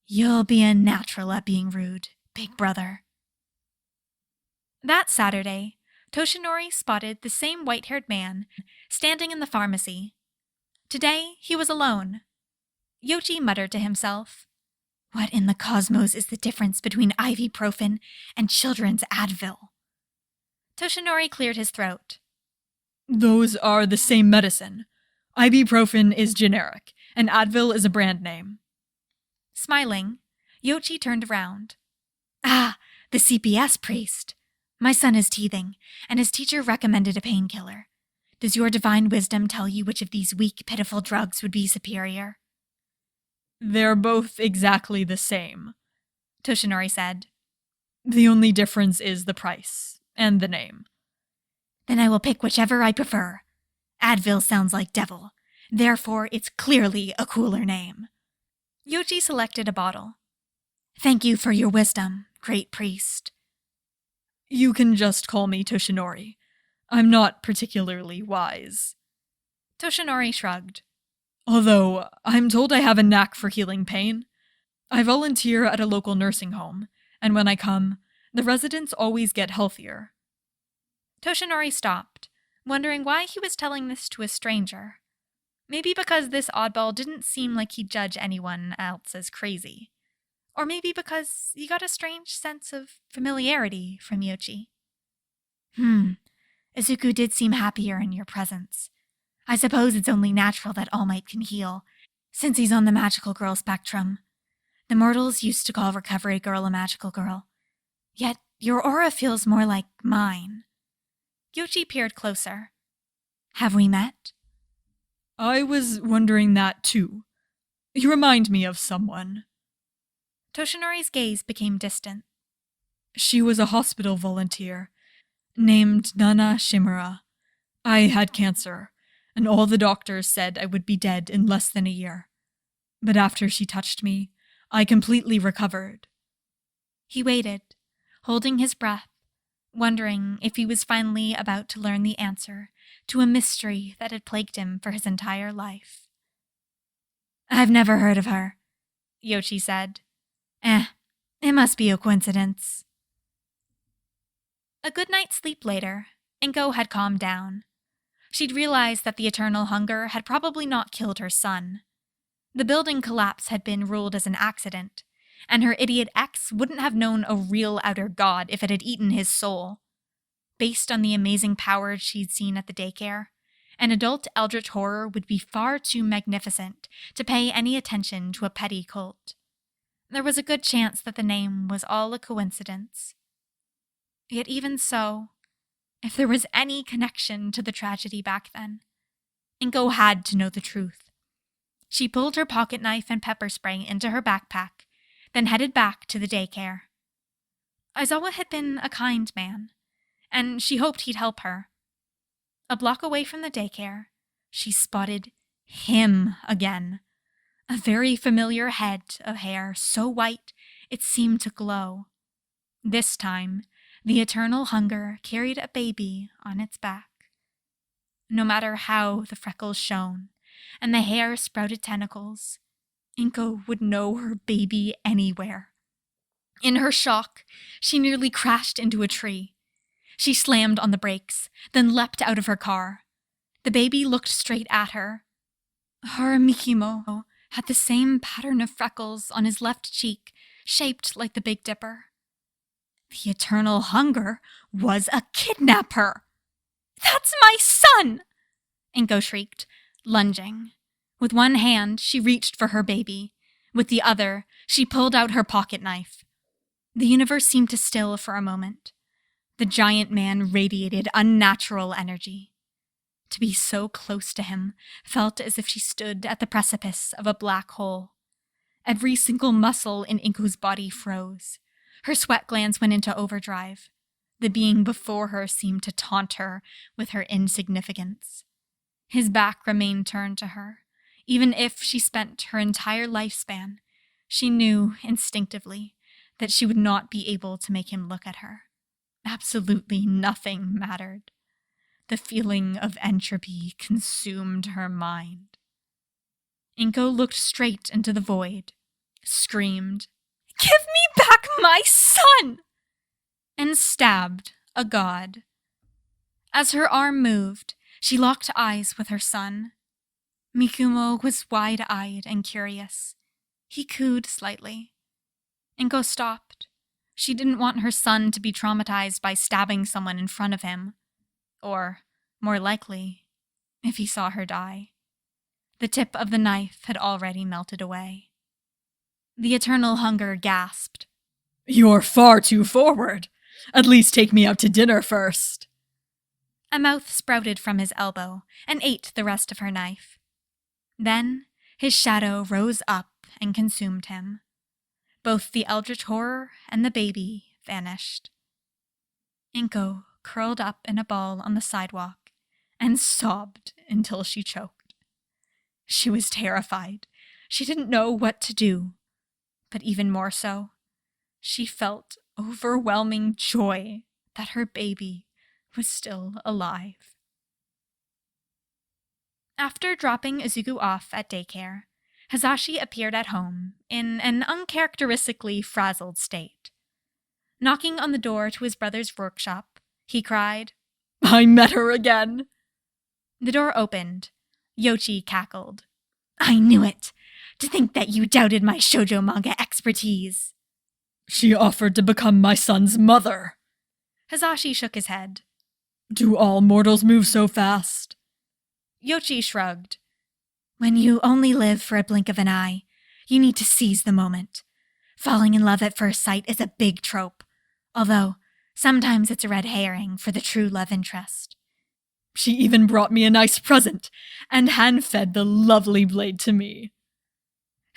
You'll be a natural at being rude, big brother. That Saturday, Toshinori spotted the same white-haired man standing in the pharmacy. Today, he was alone. Yoichi muttered to himself, What in the cosmos is the difference between ibuprofen and children's Advil? Toshinori cleared his throat. Those are the same medicine. Ibuprofen is generic, and Advil is a brand name. Smiling, Yoichi turned around. Ah, the CPS priest. My son is teething, and his teacher recommended a painkiller. Does your divine wisdom tell you which of these weak, pitiful drugs would be superior? They're both exactly the same, Toshinori said. The only difference is the price and the name. Then I will pick whichever I prefer. Advil sounds like devil, therefore it's clearly a cooler name. Yoichi selected a bottle. Thank you for your wisdom, great priest. You can just call me Toshinori. I'm not particularly wise. Toshinori shrugged. Although, I'm told I have a knack for healing pain. I volunteer at a local nursing home, and when I come, the residents always get healthier. Toshinori stopped, wondering why he was telling this to a stranger. Maybe because this oddball didn't seem like he'd judge anyone else as crazy. Or maybe because he got a strange sense of familiarity from Yoichi. Izuku did seem happier in your presence. I suppose it's only natural that All Might can heal, since he's on the magical girl spectrum. The mortals used to call Recovery Girl a magical girl. Yet your aura feels more like mine. Yoichi peered closer. Have we met? I was wondering that too. You remind me of someone. Toshinori's gaze became distant. She was a hospital volunteer, named Nana Shimura. I had cancer, and all the doctors said I would be dead in less than a year. But after she touched me, I completely recovered. He waited, holding his breath, wondering if he was finally about to learn the answer to a mystery that had plagued him for his entire life. I've never heard of her, Yoichi said. It must be a coincidence. A good night's sleep later, Inko had calmed down. She'd realized that the eternal hunger had probably not killed her son. The building collapse had been ruled as an accident, and her idiot ex wouldn't have known a real outer god if it had eaten his soul. Based on the amazing powers she'd seen at the daycare, an adult eldritch horror would be far too magnificent to pay any attention to a petty cult. There was a good chance that the name was all a coincidence. Yet even so, if there was any connection to the tragedy back then, Inko had to know the truth. She pulled her pocket knife and pepper spray into her backpack, then headed back to the daycare. Aizawa had been a kind man, and she hoped he'd help her. A block away from the daycare, she spotted him again. A very familiar head of hair, so white it seemed to glow. This time, the eternal hunger carried a baby on its back. No matter how the freckles shone and the hair sprouted tentacles, Inko would know her baby anywhere. In her shock, she nearly crashed into a tree. She slammed on the brakes, then leapt out of her car. The baby looked straight at her. Her Mikimo had the same pattern of freckles on his left cheek, shaped like the Big Dipper. The eternal hunger was a kidnapper. "That's my son!" Inko shrieked, lunging. With one hand, she reached for her baby. With the other, she pulled out her pocket knife. The universe seemed to still for a moment. The giant man radiated unnatural energy. To be so close to him felt as if she stood at the precipice of a black hole. Every single muscle in Inko's body froze. Her sweat glands went into overdrive. The being before her seemed to taunt her with her insignificance. His back remained turned to her. Even if she spent her entire lifespan, she knew instinctively that she would not be able to make him look at her. Absolutely nothing mattered. The feeling of entropy consumed her mind. Inko looked straight into the void, screamed, "Give me back my son!" and stabbed a god. As her arm moved, she locked eyes with her son. Mikumo was wide-eyed and curious. He cooed slightly. Inko stopped. She didn't want her son to be traumatized by stabbing someone in front of him. Or, more likely, if he saw her die. The tip of the knife had already melted away. The eternal hunger gasped. "You're far too forward. At least take me out to dinner first." A mouth sprouted from his elbow and ate the rest of her knife. Then his shadow rose up and consumed him. Both the eldritch horror and the baby vanished. Inko curled up in a ball on the sidewalk and sobbed until she choked. She was terrified. She didn't know what to do. But even more so, she felt overwhelming joy that her baby was still alive. After dropping Izuku off at daycare, Hazashi appeared at home in an uncharacteristically frazzled state. Knocking on the door to his brother's workshop, he cried, "I met her again." The door opened. Yochi cackled. "I knew it! To think that you doubted my shoujo manga expertise!" "She offered to become my son's mother." Hazashi shook his head. "Do all mortals move so fast?" Yochi shrugged. "When you only live for a blink of an eye, you need to seize the moment. Falling in love at first sight is a big trope, although sometimes it's a red herring for the true love interest." "She even brought me a nice present, and hand-fed the lovely blade to me."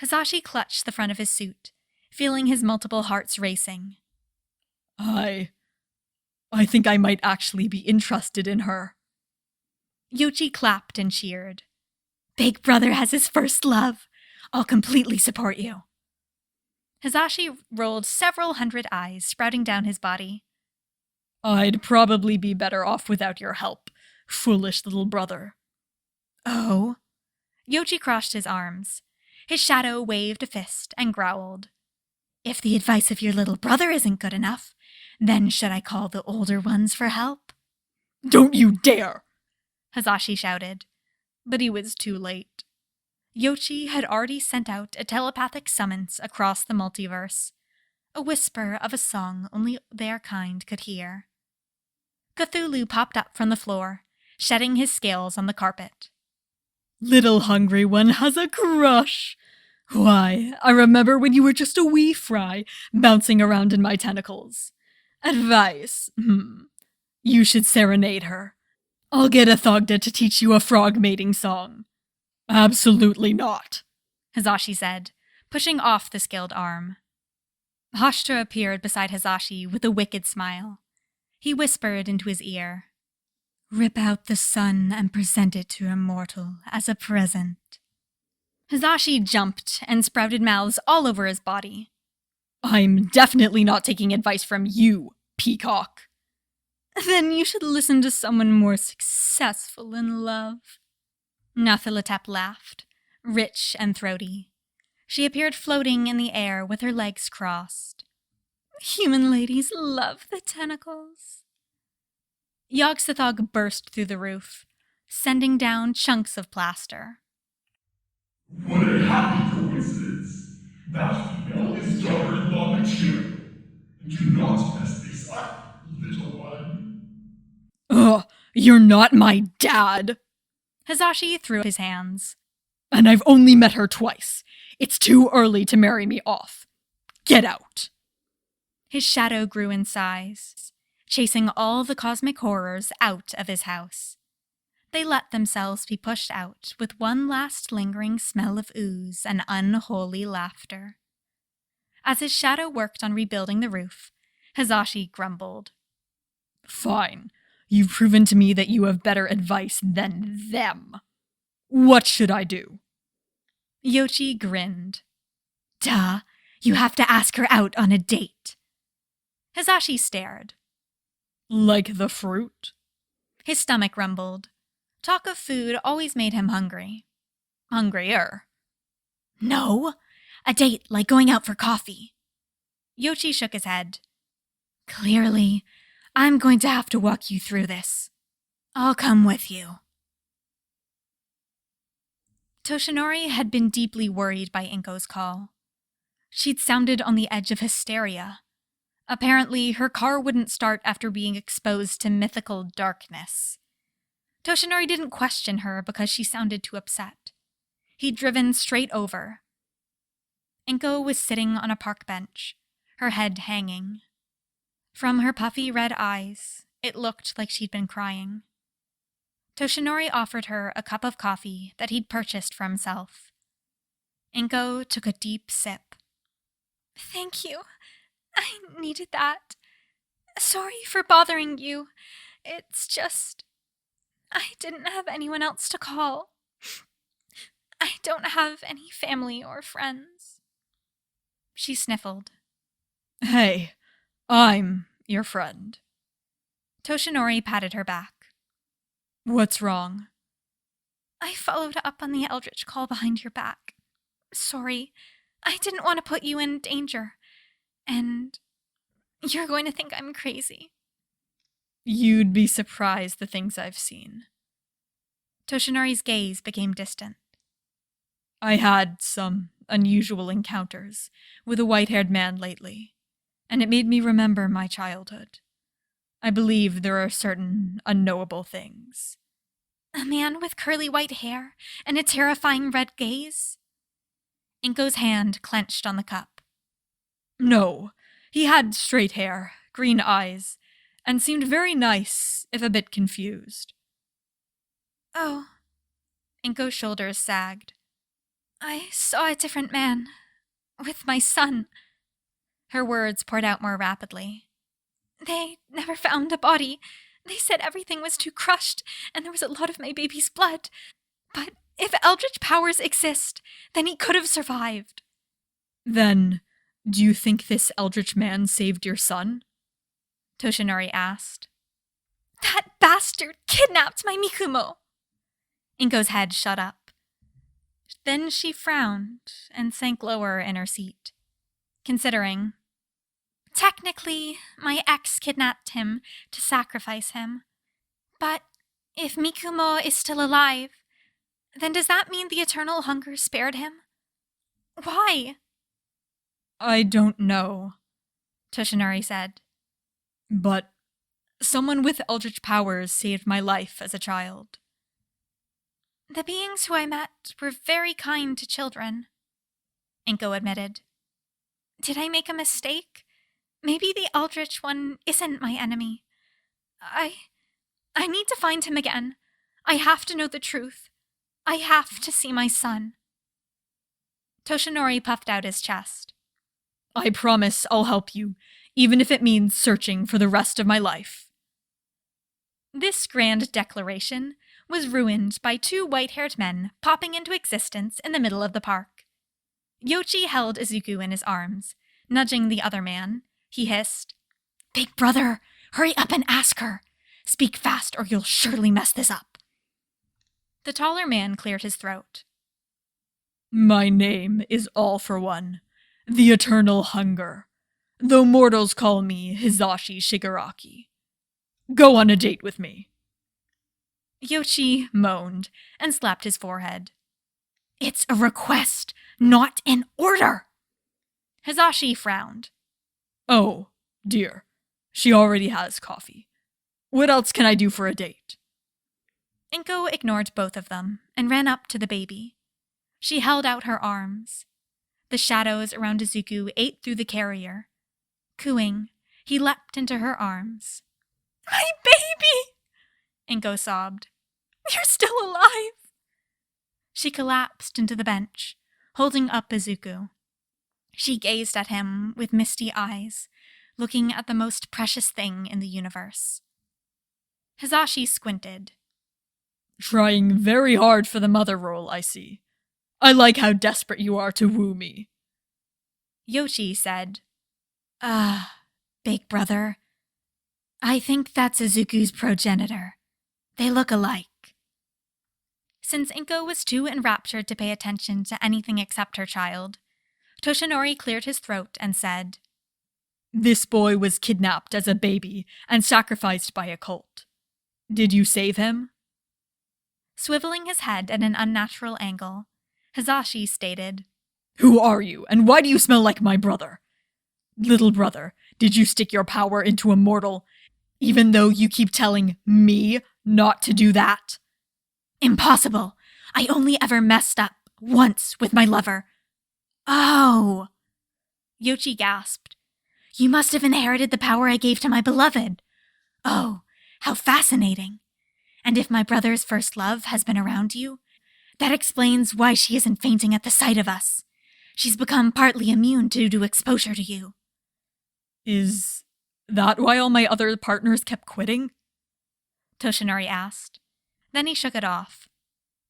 Hazashi clutched the front of his suit, feeling his multiple hearts racing. I think I might actually be interested in her." Yochi clapped and cheered. "Big brother has his first love. I'll completely support you." Hazashi rolled several hundred eyes sprouting down his body. "I'd probably be better off without your help, foolish little brother." "Oh?" Yochi crossed his arms. His shadow waved a fist and growled. "If the advice of your little brother isn't good enough, then should I call the older ones for help?" "Don't you dare!" Hazashi shouted. But he was too late. Yoshi had already sent out a telepathic summons across the multiverse, a whisper of a song only their kind could hear. Cthulhu popped up from the floor, shedding his scales on the carpet. Little hungry one has a crush. Why, I remember when you were just a wee fry, bouncing around in my tentacles. Advice, you should serenade her. I'll get a Thogda to teach you a frog mating song. Absolutely not, Hizashi said, pushing off the skilled arm. Hashtra appeared beside Hizashi with a wicked smile. He whispered into his ear, "Rip out the sun and present it to a mortal as a present." Hizashi jumped and sprouted mouths all over his body. I'm definitely not taking advice from you, peacock. Then you should listen to someone more successful in love. Nathalatep laughed, rich and throaty. She appeared floating in the air with her legs crossed. Human ladies love the tentacles. Yog-Sothoth burst through the roof, sending down chunks of plaster. What a happy coincidence! That female is daughter-in-law material. Do not mess this up, little one. Ugh, you're not my dad. Hizashi threw his hands. And I've only met her twice. It's too early to marry me off. Get out. His shadow grew in size, chasing all the cosmic horrors out of his house. They let themselves be pushed out with one last lingering smell of ooze and unholy laughter. As his shadow worked on rebuilding the roof, Hizashi grumbled. Fine. You've proven to me that you have better advice than them. What should I do? Yoshi grinned. Duh, you have to ask her out on a date. Hizashi stared. Like the fruit? His stomach rumbled. Talk of food always made him hungry. Hungrier. No, a date like going out for coffee. Yoshi shook his head. Clearly, I'm going to have to walk you through this. I'll come with you. Toshinori had been deeply worried by Inko's call. She'd sounded on the edge of hysteria. Apparently, her car wouldn't start after being exposed to mythical darkness. Toshinori didn't question her because she sounded too upset. He'd driven straight over. Inko was sitting on a park bench, her head hanging. From her puffy red eyes, it looked like she'd been crying. Toshinori offered her a cup of coffee that he'd purchased for himself. Inko took a deep sip. Thank you. I needed that. Sorry for bothering you. It's just, I didn't have anyone else to call. I don't have any family or friends. She sniffled. Hey, I'm your friend. Toshinori patted her back. What's wrong? I followed up on the Eldritch call behind your back. Sorry, I didn't want to put you in danger. And you're going to think I'm crazy. You'd be surprised the things I've seen. Toshinori's gaze became distant. I had some unusual encounters with a white-haired man lately, and it made me remember my childhood. I believe there are certain unknowable things. A man with curly white hair and a terrifying red gaze? Inko's hand clenched on the cup. No, he had straight hair, green eyes, and seemed very nice, if a bit confused. Oh. Inko's shoulders sagged. I saw a different man. With my son. Her words poured out more rapidly. They never found a body. They said everything was too crushed, and there was a lot of my baby's blood. But if Eldritch powers exist, then he could have survived. Then, do you think this Eldritch man saved your son? Toshinori asked. That bastard kidnapped my Mikumo! Inko's head shot up. Then she frowned and sank lower in her seat, considering. Technically, my ex kidnapped him to sacrifice him. But if Mikumo is still alive, Then does that mean the eternal hunger spared him? Why? I don't know, Toshinori said. but someone with Eldritch powers saved my life as a child. The beings who I met were very kind to children, Inko admitted. Did I make a mistake? Maybe the Eldritch one isn't my enemy. I need to find him again. I have to know the truth. I have to see my son. Toshinori puffed out his chest. I promise I'll help you, even if it means searching for the rest of my life. This grand declaration was ruined by two white-haired men popping into existence in the middle of the park. Yoshi held Izuku in his arms. Nudging the other man, he hissed, "Big brother, hurry up and ask her. Speak fast or you'll surely mess this up." The taller man cleared his throat. My name is All for One, the Eternal Hunger, though mortals call me Hizashi Shigaraki. Go on a date with me. Yoshi moaned and slapped his forehead. It's a request, not an order. Hizashi frowned. Oh, dear. She already has coffee. What else can I do for a date? Inko ignored both of them and ran up to the baby. She held out her arms. The shadows around Izuku ate through the carrier. Cooing, he leapt into her arms. My baby! Inko sobbed. You're still alive! She collapsed into the bench, holding up Izuku. She gazed at him with misty eyes, looking at the most precious thing in the universe. Hizashi squinted. Trying very hard for the mother role, I see. I like how desperate you are to woo me. Yoshi said, Big brother. I think that's Izuku's progenitor. They look alike. Since Inko was too enraptured to pay attention to anything except her child, Toshinori cleared his throat and said, This boy was kidnapped as a baby and sacrificed by a cult. Did you save him? Swiveling his head at an unnatural angle, Hizashi stated, Who are you, and why do you smell like my brother? Little brother, did you stick your power into a mortal, even though you keep telling me not to do that? Impossible. I only ever messed up once with my lover. Oh! Yoshi gasped. You must have inherited the power I gave to my beloved. Oh, how fascinating. And if my brother's first love has been around you, that explains why she isn't fainting at the sight of us. She's become partly immune due to exposure to you. Is that why all my other partners kept quitting? Toshinori asked. Then he shook it off.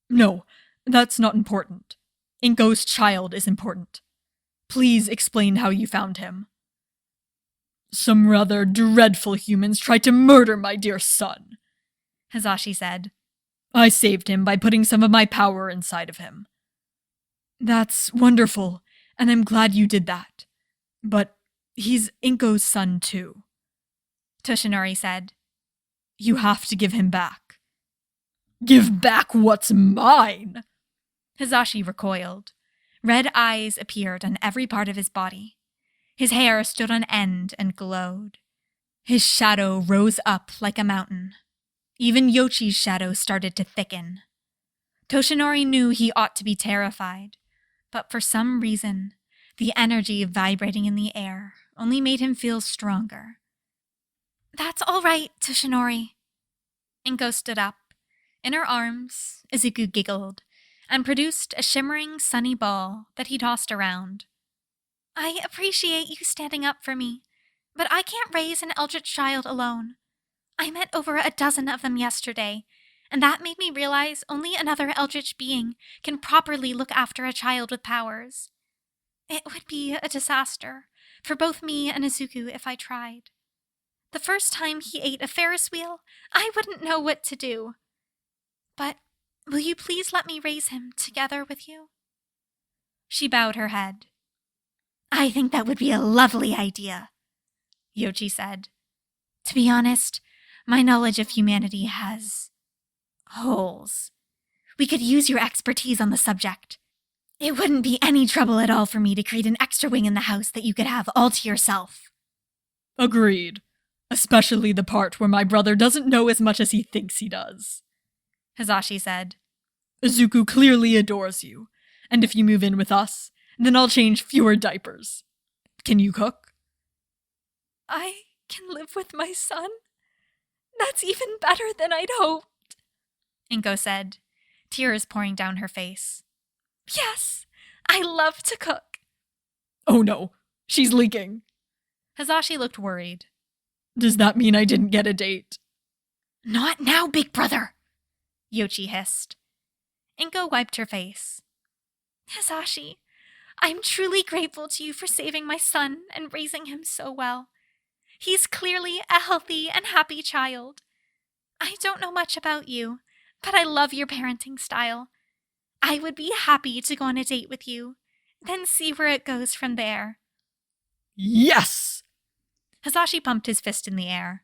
No, that's not important. Inko's child is important. Please explain how you found him. Some rather dreadful humans tried to murder my dear son, Hizashi said. I saved him by putting some of my power inside of him. That's wonderful, and I'm glad you did that. But he's Inko's son too. Toshinori said. You have to give him back. Give back what's mine! Hizashi recoiled. Red eyes appeared on every part of his body. His hair stood on end and glowed. His shadow rose up like a mountain. Even Yoshi's shadow started to thicken. Toshinori knew he ought to be terrified, but for some reason, the energy vibrating in the air only made him feel stronger. That's all right, Toshinori. Inko stood up. In her arms, Izuku giggled and produced a shimmering, sunny ball that he tossed around. I appreciate you standing up for me, but I can't raise an Eldritch child alone. I met over a dozen of them yesterday, and that made me realize only another Eldritch being can properly look after a child with powers. It would be a disaster for both me and Izuku if I tried. The first time he ate a Ferris wheel, I wouldn't know what to do. But will you please let me raise him together with you? She bowed her head. I think that would be a lovely idea, Yoshi said. To be honest, my knowledge of humanity has holes. We could use your expertise on the subject. It wouldn't be any trouble at all for me to create an extra wing in the house that you could have all to yourself. Agreed. Especially the part where my brother doesn't know as much as he thinks he does. Hisashi said. Izuku clearly adores you, and if you move in with us, then I'll change fewer diapers. Can you cook? I can live with my son? That's even better than I'd hoped, Inko said, tears pouring down her face. Yes, I love to cook. Oh no, she's leaking. Hisashi looked worried. Does that mean I didn't get a date? Not now, big brother, Yoichi hissed. Inko wiped her face. Hisashi, I'm truly grateful to you for saving my son and raising him so well. He's clearly a healthy and happy child. I don't know much about you, but I love your parenting style. I would be happy to go on a date with you, then see where it goes from there. Yes! Hisashi pumped his fist in the air.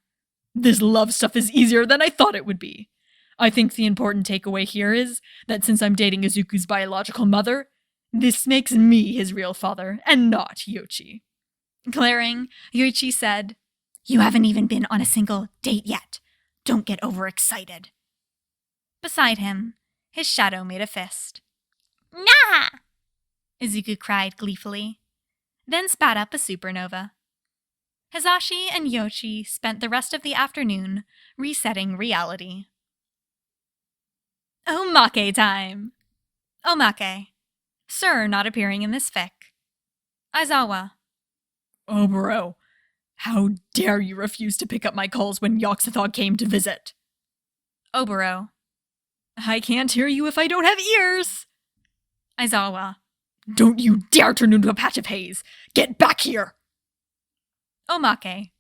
This love stuff is easier than I thought it would be. I think the important takeaway here is that since I'm dating Izuku's biological mother, this makes me his real father, and not Yoichi. Glaring, Yoichi said, You haven't even been on a single date yet. Don't get overexcited. Beside him, his shadow made a fist. Nah! Izuku cried gleefully, then spat up a supernova. Hisashi and Yoichi spent the rest of the afternoon resetting reality. Omake time! Omake. Sir not appearing in this fic. Aizawa. Oboro, how dare you refuse to pick up my calls when Yogg-Sothoth came to visit? Oboro. I can't hear you if I don't have ears! Aizawa. Don't you dare turn into a patch of haze! Get back here! Omake.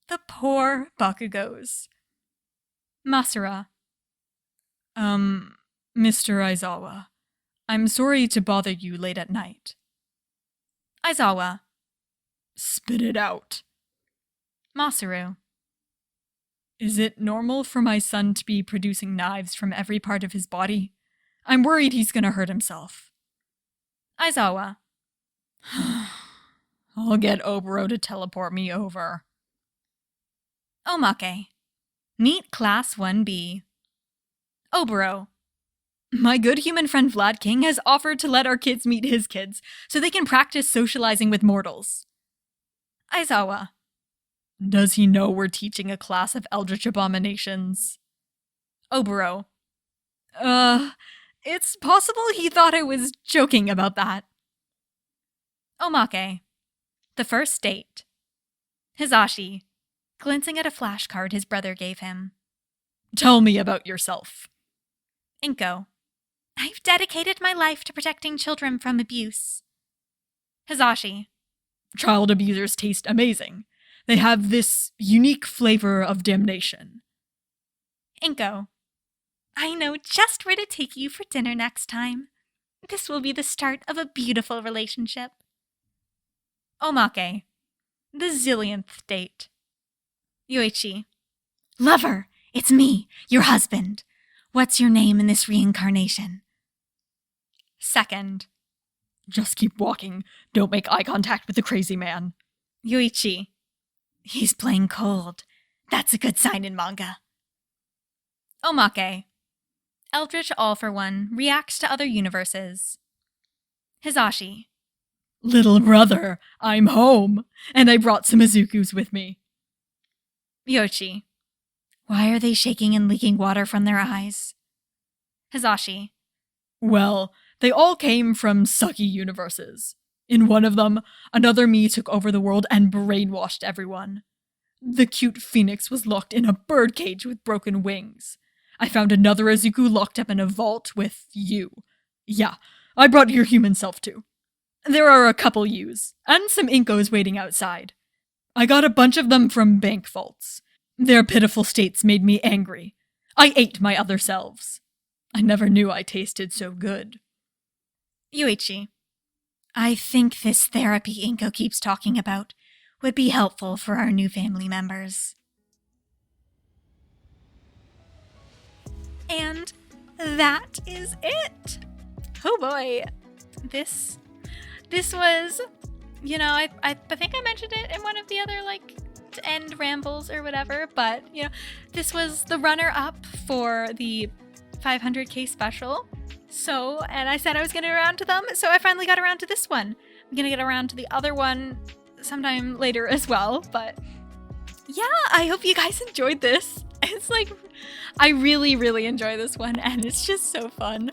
The poor Bakugos. Masura. Mr. Aizawa, I'm sorry to bother you late at night. Aizawa. Spit it out. Masaru. Is it normal for my son to be producing knives from every part of his body? I'm worried he's gonna hurt himself. Aizawa. I'll get Oboro to teleport me over. Omake. Meet Class 1B. Oboro. My good human friend Vlad King has offered to let our kids meet his kids so they can practice socializing with mortals. Aizawa. Does he know we're teaching a class of Eldritch Abominations? Oboro. It's possible he thought I was joking about that. Omake. The first date. Hisashi, glancing at a flashcard his brother gave him. Tell me about yourself. Inko. I've dedicated my life to protecting children from abuse. Hisashi. Child abusers taste amazing. They have this unique flavor of damnation. Inko. I know just where to take you for dinner next time. This will be the start of a beautiful relationship. Omake. The zillionth date. Yoichi. Lover, it's me, your husband. What's your name in this reincarnation? Second. Just keep walking. Don't make eye contact with the crazy man. Yoichi. He's playing cold. That's a good sign in manga. Omake. Eldritch All for One reacts to other universes. Hisashi. Little brother, I'm home, and I brought some Izukus with me. Yoichi. Why are they shaking and leaking water from their eyes? Hisashi. Well, they all came from sucky universes. In one of them, another me took over the world and brainwashed everyone. The cute phoenix was locked in a birdcage with broken wings. I found another Izuku locked up in a vault with you. Yeah, I brought your human self too. There are a couple yous, and some Inkos waiting outside. I got a bunch of them from bank vaults. Their pitiful states made me angry. I ate my other selves. I never knew I tasted so good. Yoichi. I think this therapy Inko keeps talking about would be helpful for our new family members. And that is it. Oh boy. This was, I think I mentioned it in one of the other, to end rambles or whatever, but, this was the runner-up for the 500k special. So, and I said I was going to get around to them, so I finally got around to this one. I'm going to get around to the other one sometime later as well, but yeah, I hope you guys enjoyed this. It's I really, really enjoy this one, and it's just so fun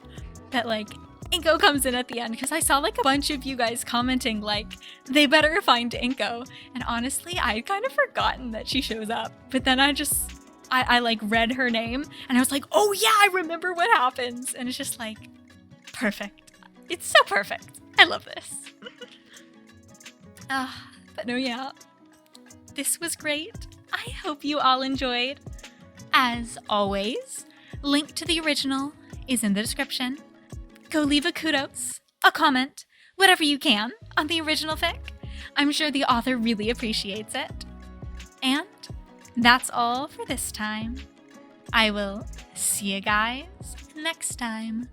that Inko comes in at the end, because I saw a bunch of you guys commenting they better find Inko, and honestly, I'd kind of forgotten that she shows up, but then I read her name, and I was like, oh yeah, I remember what happens, and it's just perfect. It's so perfect. I love this. But no, yeah, this was great. I hope you all enjoyed. As always, link to the original is in the description. Go leave a kudos, a comment, whatever you can on the original fic. I'm sure the author really appreciates it. And that's all for this time. I will see you guys next time.